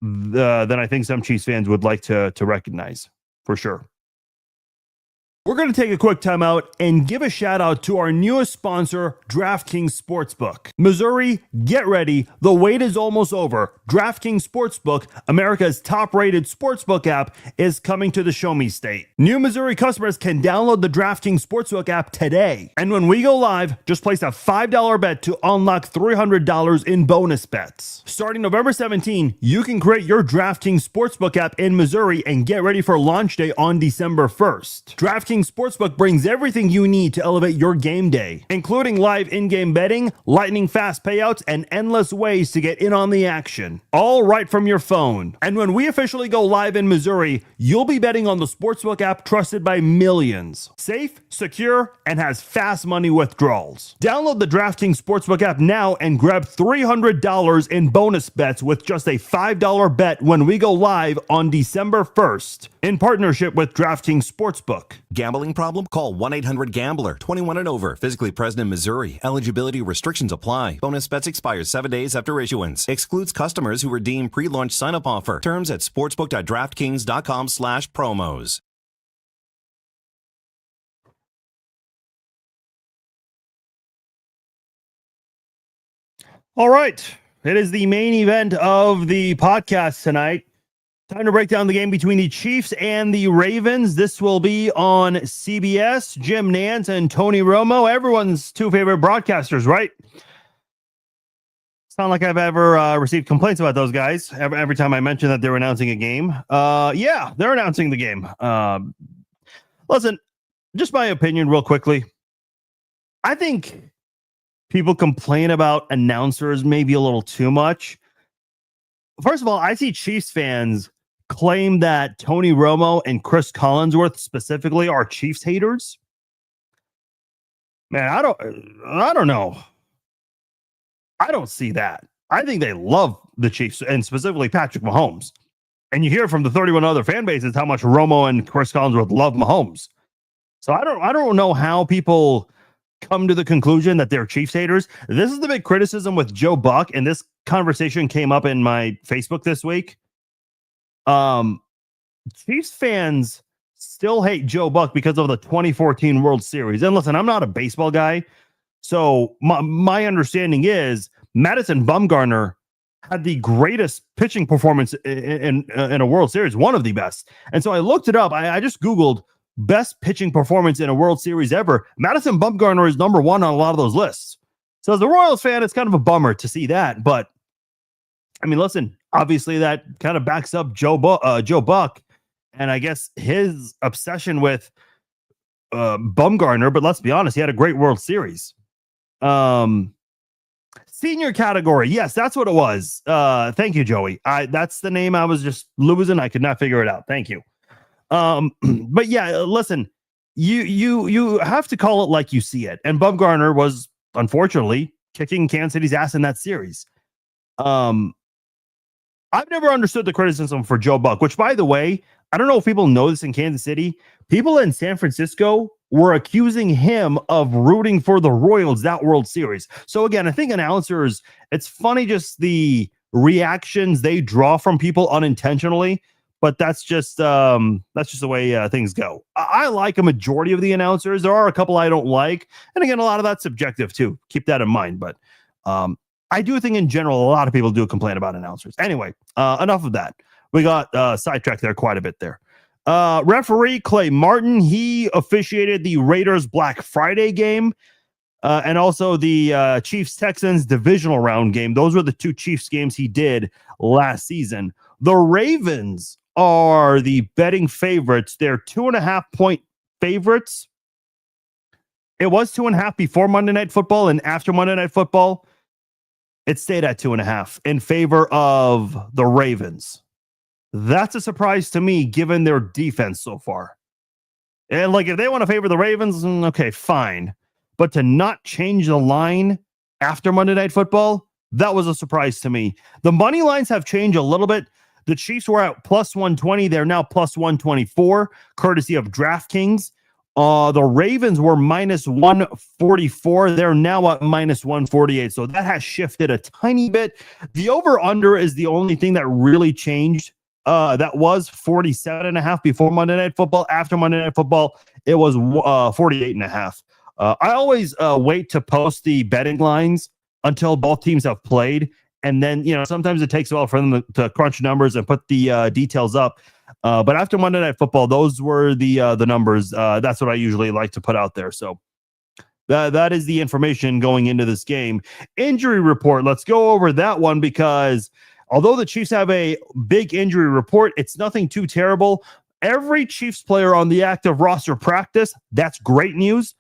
than I think some Chiefs fans would like to recognize, for sure. We're going to take a quick time out and give a shout out to our newest sponsor, DraftKings Sportsbook. Missouri, get ready. The wait is almost over. DraftKings Sportsbook, America's top-rated sportsbook app, is coming to the Show Me State. New Missouri customers can download the DraftKings Sportsbook app today. And when we go live, just place a $5 bet to unlock $300 in bonus bets. Starting November 17, you can create your DraftKings Sportsbook app in Missouri and get ready for launch day on December 1st. DraftKings Sportsbook brings everything you need to elevate your game day, including live in-game betting, lightning fast payouts, and endless ways to get in on the action, all right from your phone. And when we officially go live in Missouri, you'll be betting on the Sportsbook app trusted by millions. Safe, secure, and has fast money withdrawals. Download the DraftKings Sportsbook app now and grab $300 in bonus bets with just a $5 bet when we go live on December 1st in partnership with DraftKings Sportsbook. Gambling problem? Call 1-800-GAMBLER. 21 and over. Physically present in Missouri. Eligibility restrictions apply. Bonus bets expire 7 days after issuance. Excludes customers who redeem pre-launch sign-up offer. Terms at sportsbook.draftkings.com/promos. All right. It is the main event of the podcast tonight. Time to break down the game between the Chiefs and the Ravens. This will be on CBS. Jim Nantz and Tony Romo, everyone's two favorite broadcasters, right? It's not like I've ever received complaints about those guys every time I mention that they're announcing a game. Yeah, they're announcing the game. Listen, just my opinion real quickly. I think people complain about announcers maybe a little too much. First of all, I see Chiefs fans claim that Tony Romo and Chris Collinsworth specifically are Chiefs haters. Man, I don't know. I don't see that. I think they love the Chiefs and specifically Patrick Mahomes. And you hear from the 31 other fan bases how much Romo and Chris Collinsworth love Mahomes. So I don't know how people come to the conclusion that they're Chiefs haters. This is the big criticism with Joe Buck, and this conversation came up in my Facebook this week. Chiefs fans still hate Joe Buck because of the 2014 World Series. And listen, I'm not a baseball guy, so my understanding is Madison Bumgarner had the greatest pitching performance in a World Series, one of the best. And so I looked it up. I just Googled best pitching performance in a World Series ever. Madison Bumgarner is number one on a lot of those lists. So as a Royals fan, it's kind of a bummer to see that. But I mean, listen, obviously that kind of backs up Joe Buck, and I guess his obsession with Bumgarner. But let's be honest, he had a great World Series. Senior category. Yes, that's what it was. Thank you, Joey. That's the name I was just losing. I could not figure it out. Thank you. But yeah, listen, you have to call it like you see it. And Bumgarner was unfortunately kicking Kansas City's ass in that series. I've never understood the criticism for Joe Buck, which, by the way, I don't know if people know this in Kansas City. People in San Francisco were accusing him of rooting for the Royals that World Series. So again, I think announcers, it's funny just the reactions they draw from people unintentionally, but that's just the way things go. I like a majority of the announcers. There are a couple I don't like, and again, a lot of that's subjective too. Keep that in mind. But I do think in general, a lot of people do complain about announcers. Anyway, enough of that. We got sidetracked there quite a bit there. Referee Clay Martin, he officiated the Raiders Black Friday game and also the Chiefs-Texans divisional round game. Those were the two Chiefs games he did last season. The Ravens are the betting favorites. They're 2.5-point favorites. It was 2.5 before Monday Night Football, and after Monday Night Football, it stayed at 2.5 in favor of the Ravens. That's a surprise to me, given their defense so far. And like, if they want to favor the Ravens, okay, fine. But to not change the line after Monday Night Football, that was a surprise to me. The money lines have changed a little bit. The Chiefs were at plus 120. They're now plus 124, courtesy of DraftKings. The Ravens were minus 144. They're now at minus 148. So that has shifted a tiny bit. The over-under is the only thing that really changed. That was 47.5 before Monday Night Football. After Monday Night Football, it was 48.5. I always wait to post the betting lines until both teams have played. And then, sometimes it takes a while for them to crunch numbers and put the details up. But after Monday Night Football, those were the numbers. That's what I usually like to put out there. So that is the information going into this game. Injury report. Let's go over that one, because although the Chiefs have a big injury report, it's nothing too terrible. Every Chiefs player on the active roster practice. That's great news.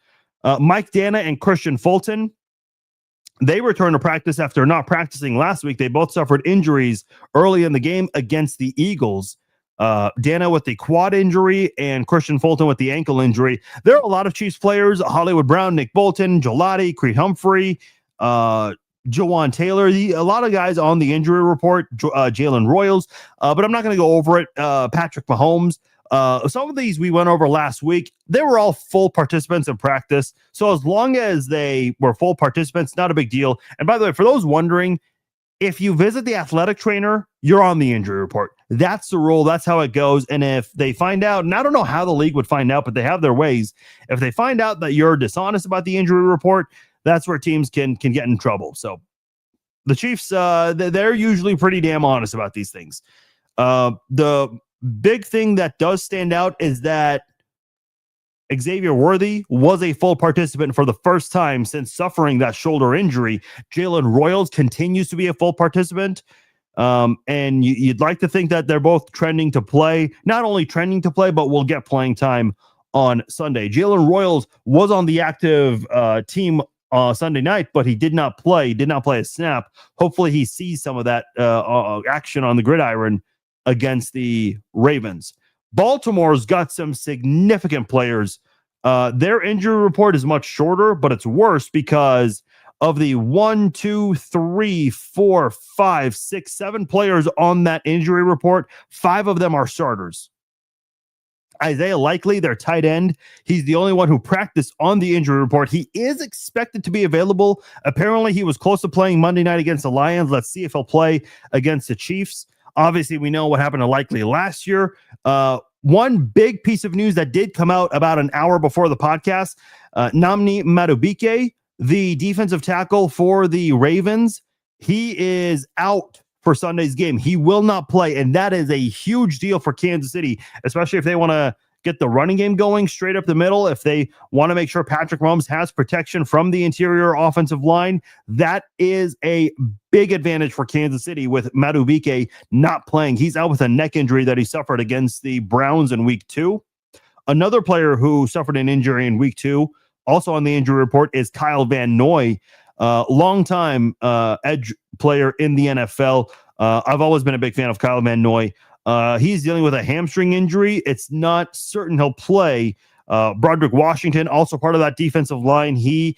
Mike Dana and Christian Fulton, they returned to practice after not practicing last week. They both suffered injuries early in the game against the Eagles. Dana with the quad injury and Christian Fulton with the ankle injury. There are a lot of Chiefs players: Hollywood Brown, Nick Bolton, Gelati, Creed Humphrey, Jawan Taylor, a lot of guys on the injury report, Jalen Royals, but I'm not going to go over it. Patrick Mahomes. Some of these we went over last week. They were all full participants in practice. So as long as they were full participants, not a big deal. And by the way, for those wondering, if you visit the athletic trainer, you're on the injury report. That's the rule. That's how it goes. And if they find out, and I don't know how the league would find out, but they have their ways. If they find out that you're dishonest about the injury report, that's where teams can get in trouble. So the Chiefs, they're usually pretty damn honest about these things. The big thing that does stand out is that Xavier Worthy was a full participant for the first time since suffering that shoulder injury. Jalen Royals continues to be a full participant. And you'd like to think that they're both trending to play, not only trending to play, but will get playing time on Sunday. Jalen Royals was on the active team Sunday night, but he did not play a snap. Hopefully he sees some of that action on the gridiron against the Ravens. Baltimore's got some significant players. Their injury report is much shorter, but it's worse because of the 1, 2, 3, 4, 5, 6, 7 players on that injury report. 5 of them are starters. Isaiah Likely, their tight end, he's the only one who practiced on the injury report. He is expected to be available. Apparently, he was close to playing Monday night against the Lions. Let's see if he'll play against the Chiefs. Obviously, we know what happened to Likely last year. One big piece of news that did come out about an hour before the podcast, Nnamdi Madubuike, the defensive tackle for the Ravens, he is out for Sunday's game. He will not play, and that is a huge deal for Kansas City, especially if they want to get the running game going straight up the middle. If they want to make sure Patrick Mahomes has protection from the interior offensive line, that is a big advantage for Kansas City with Madubuike not playing. He's out with a neck injury that he suffered against the Browns in week 2. Another player who suffered an injury in week 2, also on the injury report, is Kyle Van Noy, longtime edge player in the NFL. I've always been a big fan of Kyle Van Noy. He's dealing with a hamstring injury. It's not certain he'll play. Broderick Washington, also part of that defensive line. He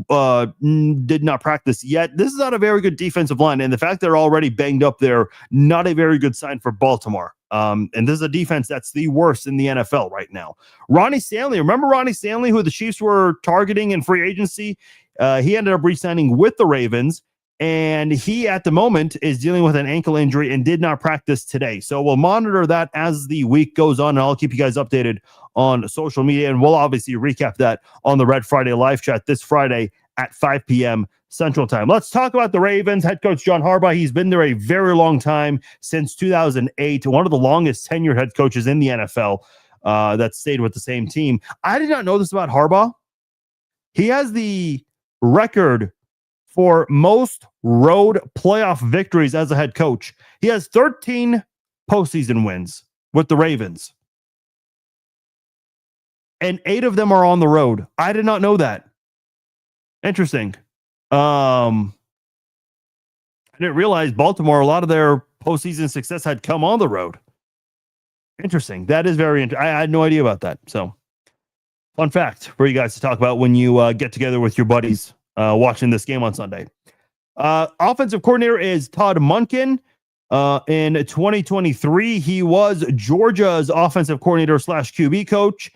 did not practice yet. This is not a very good defensive line, and the fact they're already banged up there, not a very good sign for Baltimore. And this is a defense that's the worst in the NFL right now. Ronnie Stanley, remember Ronnie Stanley, who the Chiefs were targeting in free agency? He ended up re-signing with the Ravens, and he at the moment is dealing with an ankle injury and did not practice today. So we'll monitor that as the week goes on, and I'll keep you guys updated on social media, and we'll obviously recap that on the Red Friday live chat this Friday at 5 p.m. Central Time. Let's talk about the Ravens. Head coach John Harbaugh, he's been there a very long time, since 2008, one of the longest tenured head coaches in the NFL that stayed with the same team. I did not know this about Harbaugh. He has the record for most road playoff victories as a head coach. He has 13 postseason wins with the Ravens, and 8 of them are on the road. I did not know that. Interesting. I didn't realize Baltimore, a lot of their postseason success had come on the road. Interesting. That is very interesting. I had no idea about that. So, fun fact for you guys to talk about when you get together with your buddies watching this game on Sunday. Offensive coordinator is Todd Monken. In 2023, he was Georgia's offensive coordinator / QB coach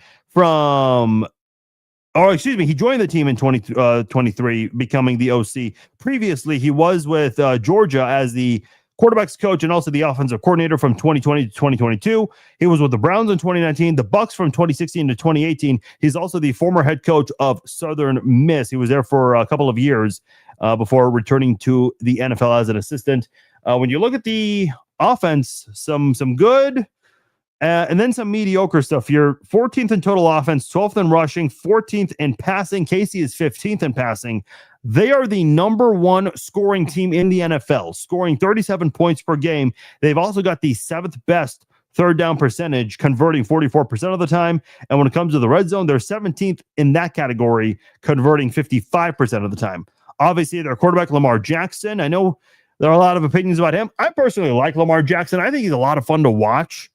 he joined the team in 2023, becoming the OC. Previously, he was with Georgia as the quarterback's coach and also the offensive coordinator from 2020 to 2022. He was with the Browns in 2019, the Bucs from 2016 to 2018. He's also the former head coach of Southern Miss. He was there for a couple of years before returning to the NFL as an assistant. When you look at the offense, some good and then some mediocre stuff. You're 14th in total offense, 12th in rushing, 14th in passing. Casey is 15th in passing. They are the number 1 scoring team in the NFL, scoring 37 points per game. They've also got the 7th best third down percentage, converting 44% of the time. And when it comes to the red zone, they're 17th in that category, converting 55% of the time. Obviously, their quarterback, Lamar Jackson. I know there are a lot of opinions about him. I personally like Lamar Jackson. I think he's a lot of fun to watch.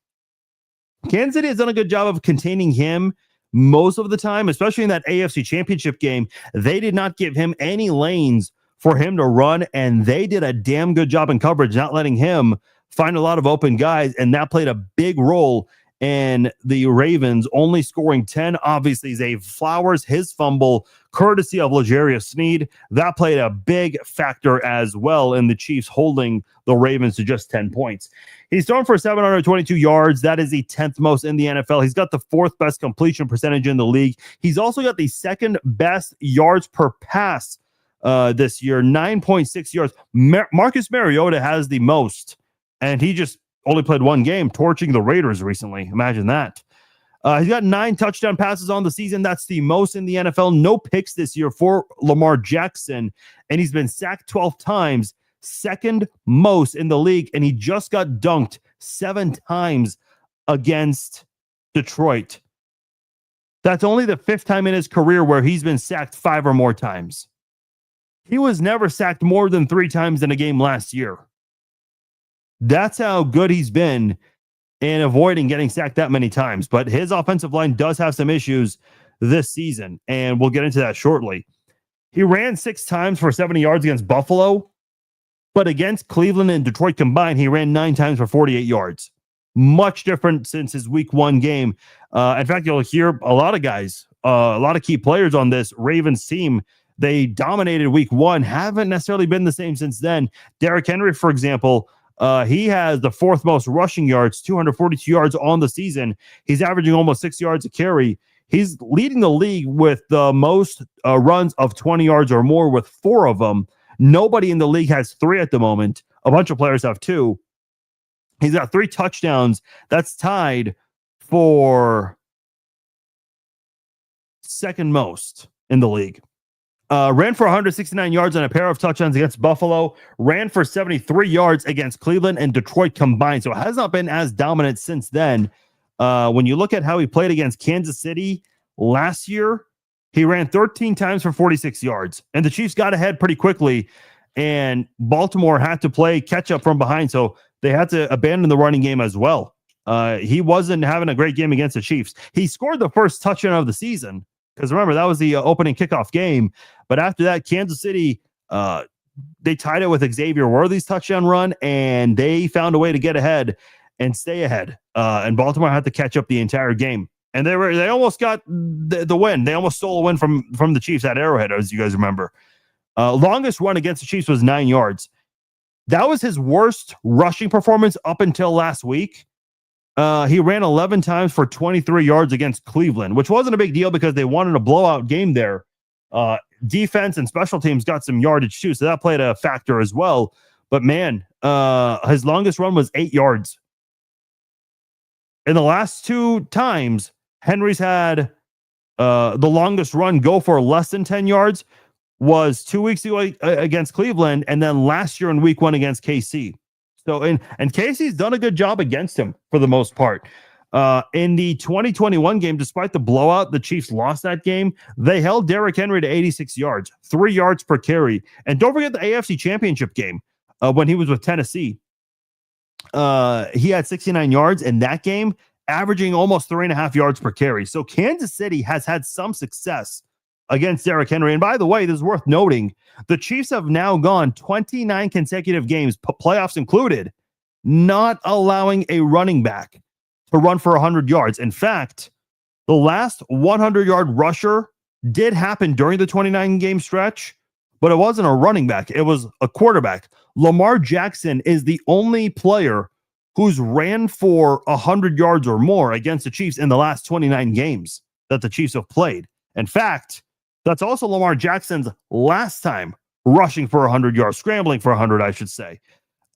Kansas City has done a good job of containing him most of the time, especially in that AFC Championship game. They did not give him any lanes for him to run, and they did a damn good job in coverage, not letting him find a lot of open guys, and that played a big role in the Ravens only scoring 10. Obviously, Zay Flowers, his fumble, courtesy of L'Jarius Sneed, that played a big factor as well in the Chiefs holding the Ravens to just 10 points. He's thrown for 722 yards. That is the 10th most in the NFL. He's got the 4th best completion percentage in the league. He's also got the 2nd best yards per pass this year, 9.6 yards. Marcus Mariota has the most, and he just only played 1 game, torching the Raiders recently. Imagine that. He's got 9 touchdown passes on the season. That's the most in the NFL. No picks this year for Lamar Jackson, and he's been sacked 12 times, 2nd most in the league, and he just got dunked 7 times against Detroit. That's only the 5th time in his career where he's been sacked 5 or more times. He was never sacked more than 3 times in a game last year. That's how good he's been in avoiding getting sacked that many times. But his offensive line does have some issues this season, and we'll get into that shortly. He ran 6 times for 70 yards against Buffalo, but against Cleveland and Detroit combined, he ran 9 times for 48 yards. Much different since his week 1 game. In fact, you'll hear a lot of guys, a lot of key players on this Ravens team. They dominated week 1, haven't necessarily been the same since then. Derrick Henry, for example, he has the 4th most rushing yards, 242 yards on the season. He's averaging almost 6 yards a carry. He's leading the league with the most runs of 20 yards or more with 4 of them. Nobody in the league has 3 at the moment. A bunch of players have 2. He's got 3 touchdowns. That's tied for second most in the league. Ran for 169 yards and a pair of touchdowns against Buffalo. Ran for 73 yards against Cleveland and Detroit combined. So it has not been as dominant since then. When you look at how he played against Kansas City last year, he ran 13 times for 46 yards. And the Chiefs got ahead pretty quickly. And Baltimore had to play catch up from behind. So they had to abandon the running game as well. He wasn't having a great game against the Chiefs. He scored the first touchdown of the season. Because remember, that was the opening kickoff game. But after that, Kansas City, they tied it with Xavier Worthy's touchdown run, and they found a way to get ahead and stay ahead. And Baltimore had to catch up the entire game. And they almost got the win. They almost stole a win from the Chiefs at Arrowhead, as you guys remember. Longest run against the Chiefs was 9 yards. That was his worst rushing performance up until last week. He ran 11 times for 23 yards against Cleveland, which wasn't a big deal because they wanted a blowout game there. Defense and special teams got some yardage too, so that played a factor as well. But man, his longest run was 8 yards. In the last 2 times, Henry's had the longest run go for less than 10 yards was 2 weeks ago against Cleveland, and then last year in week 1 against KC. So, and Casey's done a good job against him for the most part. In the 2021 game, despite the blowout, the Chiefs lost that game. They held Derrick Henry to 86 yards, 3 yards per carry. And don't forget the AFC Championship game when he was with Tennessee. He had 69 yards in that game, averaging almost 3.5 yards per carry. So Kansas City has had some success against Derrick Henry. And by the way, this is worth noting. The Chiefs have now gone 29 consecutive games, playoffs included, not allowing a running back to run for 100 yards. In fact, the last 100-yard rusher did happen during the 29-game stretch, but it wasn't a running back. It was a quarterback. Lamar Jackson is the only player who's ran for 100 yards or more against the Chiefs in the last 29 games that the Chiefs have played. In fact, that's also Lamar Jackson's last time rushing for 100 yards, scrambling for 100, I should say.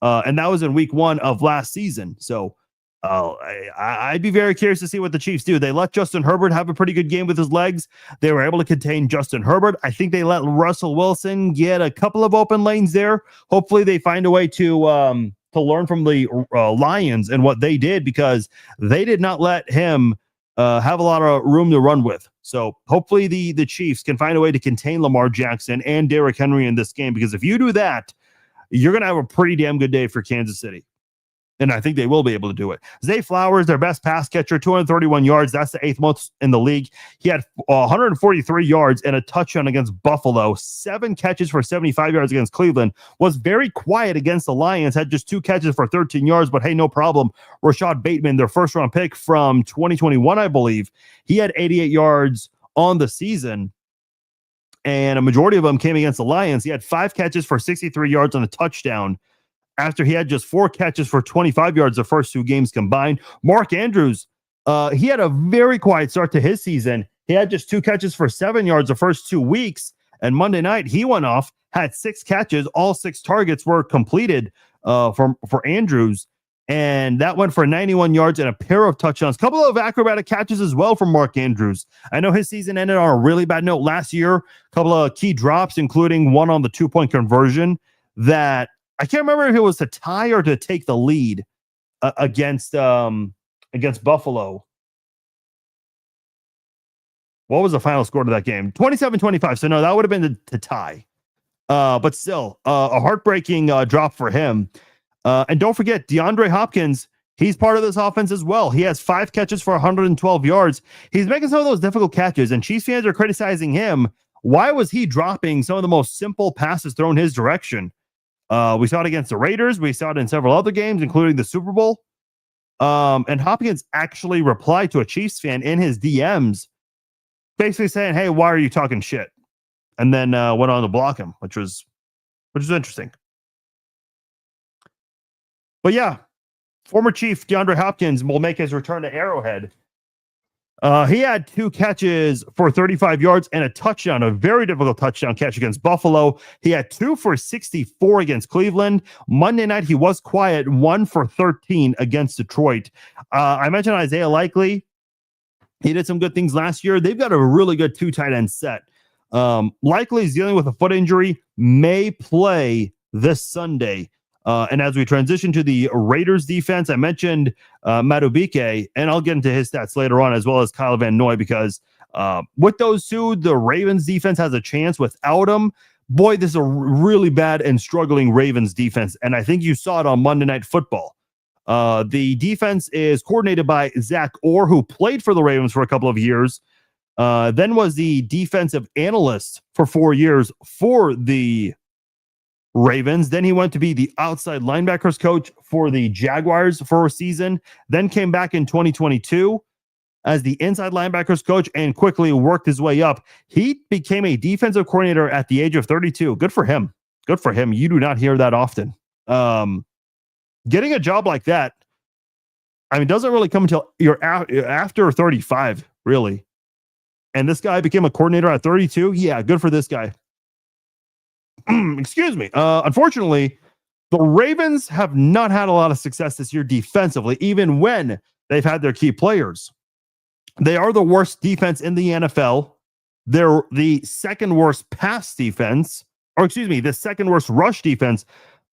And that was in week 1 of last season. So I'd be very curious to see what the Chiefs do. They let Justin Herbert have a pretty good game with his legs. They were able to contain Justin Herbert. I think they let Russell Wilson get a couple of open lanes there. Hopefully they find a way to learn from the Lions and what they did, because they did not let him have a lot of room to run with. So hopefully the Chiefs can find a way to contain Lamar Jackson and Derrick Henry in this game, because if you do that, you're going to have a pretty damn good day for Kansas City. And I think they will be able to do it. Zay Flowers, their best pass catcher, 231 yards. That's the 8th most in the league. He had 143 yards and a touchdown against Buffalo. 7 catches for 75 yards against Cleveland. Was very quiet against the Lions. Had just 2 catches for 13 yards, but hey, no problem. Rashad Bateman, their first-round pick from 2021, I believe. He had 88 yards on the season, and a majority of them came against the Lions. He had 5 catches for 63 yards and a touchdown, after he had just 4 catches for 25 yards the first 2 games combined. Mark Andrews, he had a very quiet start to his season. He had just 2 catches for 7 yards the first 2 weeks. And Monday night, he went off, had 6 catches. All 6 targets were completed for Andrews. And that went for 91 yards and a pair of touchdowns. Couple of acrobatic catches as well from Mark Andrews. I know his season ended on a really bad note last year. Couple of key drops, including one on the 2-point conversion that I can't remember if it was to tie or to take the lead against Buffalo. What was the final score to that game? 27-25. So no, that would have been to tie. But still, a heartbreaking drop for him. And don't forget, DeAndre Hopkins, he's part of this offense as well. He has 5 catches for 112 yards. He's making some of those difficult catches, and Chiefs fans are criticizing him. Why was he dropping some of the most simple passes thrown his direction? We saw it against the Raiders. We saw it in several other games, including the Super Bowl. And Hopkins actually replied to a Chiefs fan in his DMs, basically saying, "Hey, why are you talking shit?" And then went on to block him, which was interesting. But yeah, former Chief DeAndre Hopkins will make his return to Arrowhead He had 2 catches for 35 yards and a touchdown, a very difficult touchdown catch against Buffalo. He had 2 for 64 against Cleveland. Monday night, he was quiet, 1 for 13 against Detroit. I mentioned Isaiah Likely. He did some good things last year. They've got a really good 2 tight end set. Likely is dealing with a foot injury, may play this Sunday. And as we transition to the Raiders defense, I mentioned Madubuike, and I'll get into his stats later on, as well as Kyle Van Noy, because with those two, the Ravens defense has a chance. Without them, boy, this is a really bad and struggling Ravens defense. And I think you saw it on Monday Night Football. The defense is coordinated by Zach Orr, who played for the Ravens for a couple of years, then was the defensive analyst for 4 years for the Ravens. Then he went to be the outside linebackers coach for the Jaguars for a season, then came back in 2022 as the inside linebackers coach and quickly worked his way up. He became a defensive coordinator at the age of 32. Good for him. Good for him. You do not hear that often. Getting a job like that, I mean, doesn't really come until you're after 35, really. And this guy became a coordinator at 32. Yeah, good for this guy. Excuse me. Unfortunately, the Ravens have not had a lot of success this year defensively, even when they've had their key players. They are the worst defense in the NFL. They're the second worst pass defense, the second worst rush defense,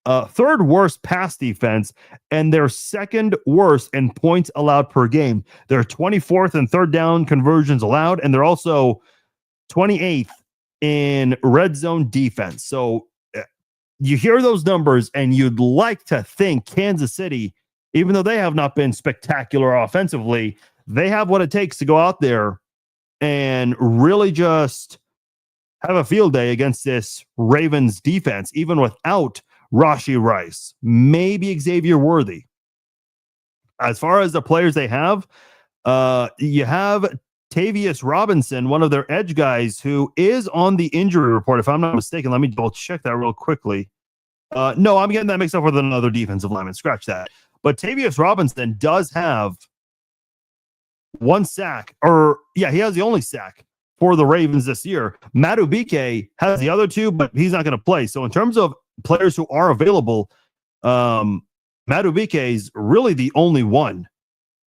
third worst pass defense, and they're second worst in points allowed per game. They're 24th in third down conversions allowed, and they're also 28th in red zone defense. So you hear those numbers and you'd like to think Kansas City, even though they have not been spectacular offensively, they have what it takes to go out there and really just have a field day against this Ravens defense, even without Rashee Rice, maybe Xavier Worthy. As far as the players they have, you have Tavius Robinson, one of their edge guys, who is on the injury report, if I'm not mistaken. Let me double check that real quickly. No, I'm getting that mixed up with another defensive lineman. Scratch that. But Tavius Robinson does have 1 sack, he has the only sack for the Ravens this year. Madubuike has the other 2, but he's not going to play. So in terms of players who are available, Madubuike is really the only one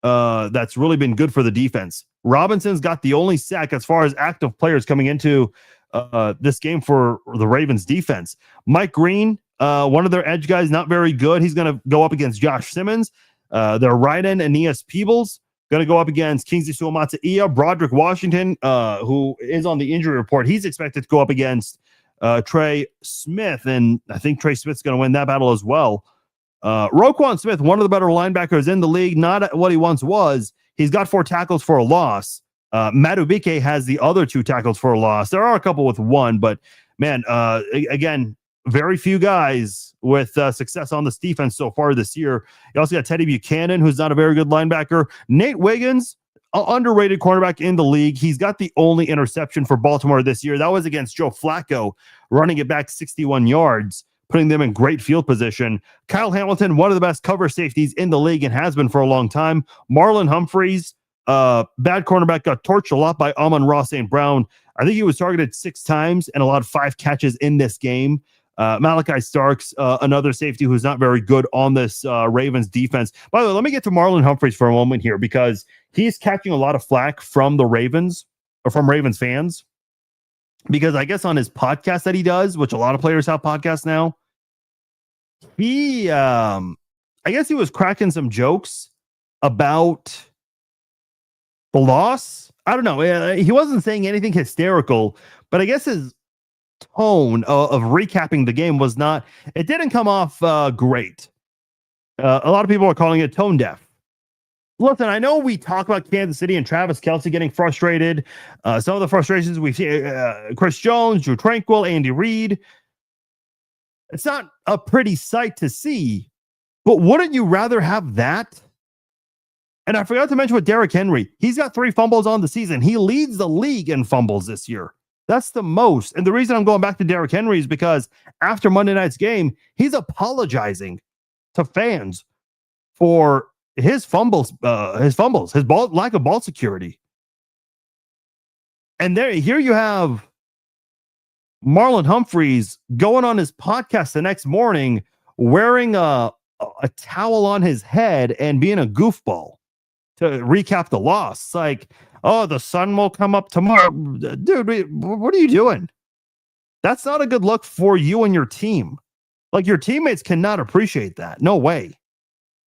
that's really been good for the defense. Robinson's got the only sack as far as active players coming into this game for the Ravens defense. Mike Green, one of their edge guys, not very good. He's going to go up against Josh Simmons. Their right end, Aeneas Peebles, going to go up against Kingsley Suamataia. Broderick Washington, who is on the injury report, he's expected to go up against Trey Smith, and I think Trey Smith's going to win that battle as well. Roquan Smith, one of the better linebackers in the league, not what he once was. He's got 4 tackles for a loss. Madubuike has the other 2 tackles for a loss. There are a couple with 1, but man, again, very few guys with success on this defense so far this year. You also got Teddy Buchanan, who's not a very good linebacker. Nate Wiggins, underrated cornerback in the league. He's got the only interception for Baltimore this year. That was against Joe Flacco, running it back 61 yards, putting them in great field position. Kyle Hamilton, one of the best cover safeties in the league and has been for a long time. Marlon Humphreys, bad cornerback, got torched a lot by Amon-Ra St. Brown. I think he was targeted 6 times and allowed 5 catches in this game. Malachi Starks, another safety who's not very good on this Ravens defense. By the way, let me get to Marlon Humphreys for a moment here, because he's catching a lot of flack from the Ravens, or from Ravens fans, because I guess on his podcast that he does, which a lot of players have podcasts now, he, I guess he was cracking some jokes about the loss. I don't know. He wasn't saying anything hysterical, but I guess his tone of recapping the game was not, it didn't come off great. A lot of people are calling it tone deaf. Listen, I know we talk about Kansas City and Travis Kelce getting frustrated. Some of the frustrations we see, Chris Jones, Drew Tranquill, Andy Reid. It's not a pretty sight to see, but wouldn't you rather have that? And I forgot to mention with Derrick Henry, he's got 3 fumbles on the season. He leads the league in fumbles this year. That's the most. And the reason I'm going back to Derrick Henry is because after Monday night's game, he's apologizing to fans for his fumbles, his lack of ball security. And here you have Marlon Humphreys going on his podcast the next morning wearing a towel on his head and being a goofball to recap the loss. It's like, oh, the sun will come up tomorrow. Dude, what are you doing? That's not a good look for you and your team. Like, your teammates cannot appreciate that. No way.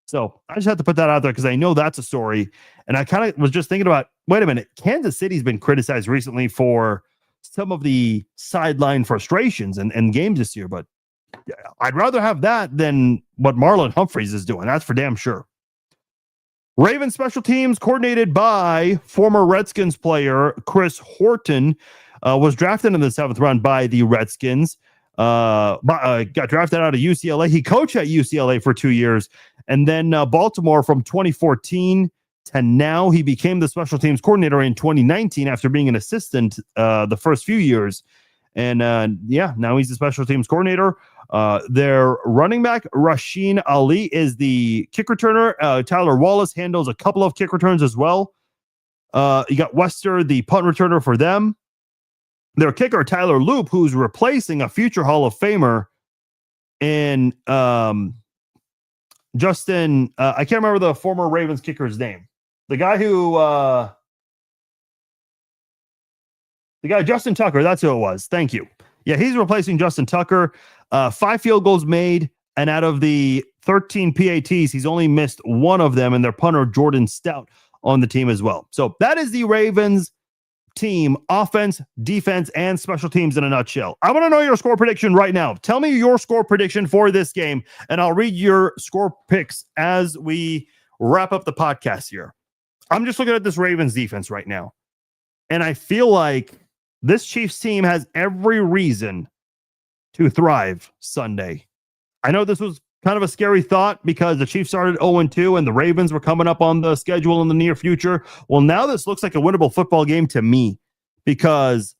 So I just had to put that out there because I know that's a story. And I kind of was just thinking about, wait a minute, Kansas City's been criticized recently for some of the sideline frustrations and games this year, but I'd rather have that than what Marlon Humphreys is doing. That's for damn sure. Ravens special teams, coordinated by former Redskins player Chris Horton, was drafted in the 7th round by the Redskins. Got drafted out of UCLA. He coached at UCLA for 2 years, and then Baltimore from 2014 to now. He became the special teams coordinator in 2019 after being an assistant the first few years. And now he's the special teams coordinator. Their running back, Rasheen Ali, is the kick returner. Tyler Wallace handles a couple of kick returns as well. You got Wester, the punt returner for them. Their kicker, Tyler Loop, who's replacing a future Hall of Famer in Justin. I can't remember the former Ravens kicker's name. The guy Justin Tucker. That's who it was. Thank you. Yeah, he's replacing Justin Tucker. 5 field goals made, and out of the 13 PATs, he's only missed one of them, and their punter, Jordan Stout, on the team as well. So that is the Ravens team, offense, defense, and special teams in a nutshell. I want to know your score prediction right now. Tell me your score prediction for this game, and I'll read your score picks as we wrap up the podcast here. I'm just looking at this Ravens defense right now, and I feel like this Chiefs team has every reason to thrive Sunday. I know this was kind of a scary thought because the Chiefs started 0-2 and the Ravens were coming up on the schedule in the near future. Well, now this looks like a winnable football game to me because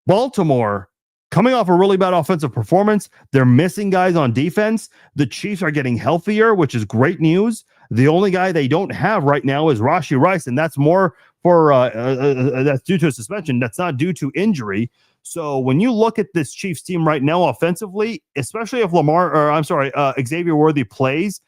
Baltimore, coming off a really bad offensive performance, they're missing guys on defense. The Chiefs are getting healthier, which is great news. The only guy they don't have right now is Rashee Rice, and that's more for that's due to a suspension. That's not due to injury. So when you look at this Chiefs team right now offensively, especially if Xavier Worthy plays,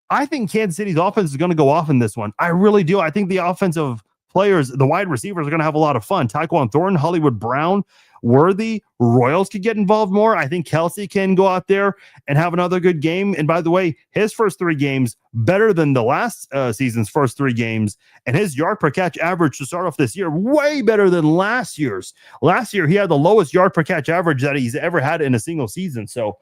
I think Kansas City's offense is going to go off in this one. I really do. I think the offensive players, the wide receivers, are going to have a lot of fun. Tyquan Thornton, Hollywood Brown, Worthy, Royals could get involved more. I think Kelsey can go out there and have another good game. And by the way, his first 3 games better than the last season's first 3 games, and his yard per catch average to start off this year way better than last year's. Last year he had the lowest yard per catch average that he's ever had in a single season. So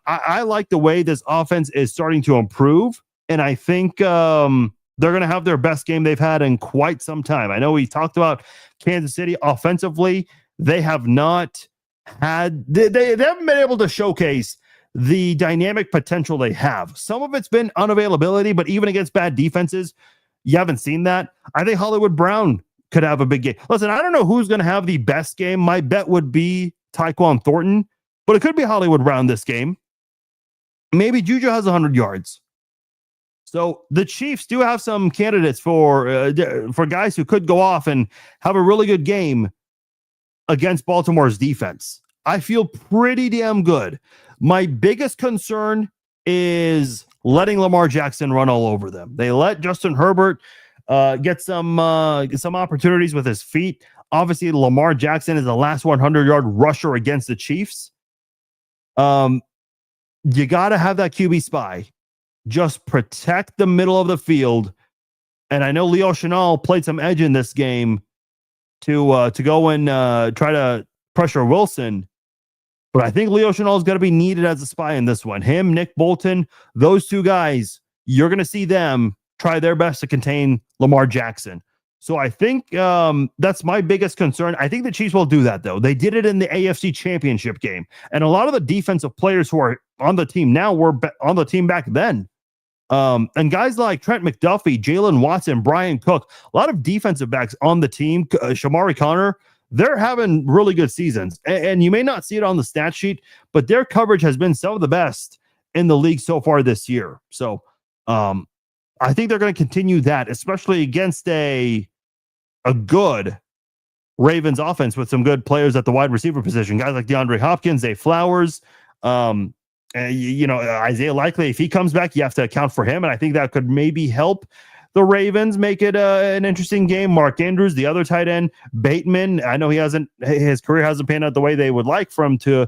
I like the way this offense is starting to improve, and I think they're going to have their best game they've had in quite some time. I know we talked about Kansas City offensively. They have not had, they haven't been able to showcase the dynamic potential they have. Some of it's been unavailability, but even against bad defenses, you haven't seen that. I think Hollywood Brown could have a big game. Listen, I don't know who's going to have the best game. My bet would be Tyquan Thornton, but it could be Hollywood Brown this game. Maybe Juju has 100 yards. So the Chiefs do have some candidates for guys who could go off and have a really good game against Baltimore's defense. I feel pretty damn good. My biggest concern is letting Lamar Jackson run all over them. They let Justin Herbert get some opportunities with his feet. Obviously, Lamar Jackson is the last 100-yard rusher against the Chiefs. You got to have that QB spy. Just protect the middle of the field. And I know Leo Chenal played some edge in this game to go and try to pressure Wilson. But I think Leo Chenal is going to be needed as a spy in this one. Him, Nick Bolton, those 2 guys, you're going to see them try their best to contain Lamar Jackson. So I think that's my biggest concern. I think the Chiefs will do that, though. They did it in the AFC Championship game. And a lot of the defensive players who are on the team now were on the team back then. And guys like Trent McDuffie, Jalen Watson, Brian Cook, a lot of defensive backs on the team, Shamari Connor, they're having really good seasons. And you may not see it on the stat sheet, but their coverage has been some of the best in the league so far this year. So I think they're going to continue that, especially against a good Ravens offense with some good players at the wide receiver position, guys like DeAndre Hopkins, Zay Flowers, Isaiah Likely. If he comes back, you have to account for him, and I think that could maybe help the Ravens make it an interesting game. Mark Andrews, the other tight end, Bateman. I know his career hasn't panned out the way they would like for him to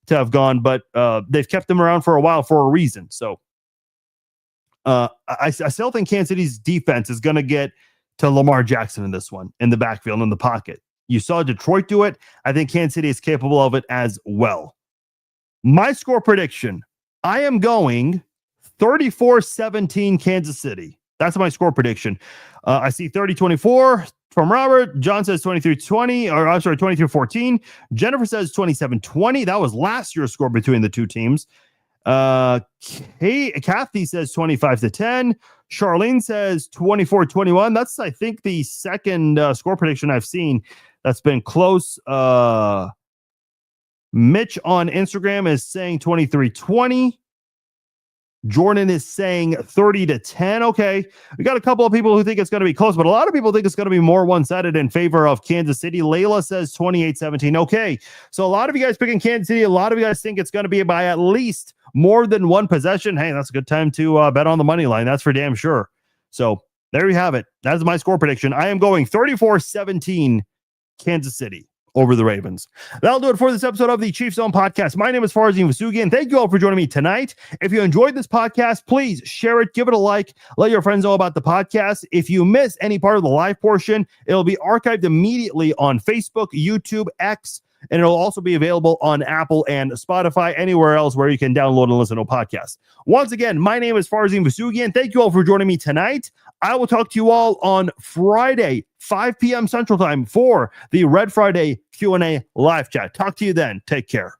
have gone, but they've kept him around for a while for a reason. So I still think Kansas City's defense is going to get to Lamar Jackson in this one, in the backfield, in the pocket. You saw Detroit do it. I think Kansas City is capable of it as well. My score prediction, I am going 34-17 Kansas City. That's my score prediction. I see 30-24 from Robert. John says 23-14. Jennifer says 27-20. That was last year's score between the two teams. Kathy says 25-10. Charlene says 24-21. That's, I think, the second score prediction I've seen that's been close. Mitch on Instagram is saying 23-20. Jordan is saying 30-10. Okay. We got a couple of people who think it's going to be close, but a lot of people think it's going to be more one-sided in favor of Kansas City. Layla says 28-17. Okay. So a lot of you guys picking Kansas City. A lot of you guys think it's going to be by at least more than one possession. Hey, that's a good time to bet on the money line. That's for damn sure. So there you have it. That is my score prediction. I am going 34-17 Kansas City over the Ravens. That'll do it for this episode of the Chiefs Zone podcast. My name is Farzin Vasugian. Thank you all for joining me tonight. If you enjoyed this podcast, please share it, give it a like, let your friends know about the podcast. If you miss any part of the live portion, it'll be archived immediately on Facebook, YouTube, X, and it'll also be available on Apple and Spotify, anywhere else where you can download and listen to podcasts. Once again, my name is Farzin Vasugian. Thank you all for joining me tonight. I will talk to you all on Friday, 5 p.m. Central Time for the Red Friday Q&A live chat. Talk to you then. Take care.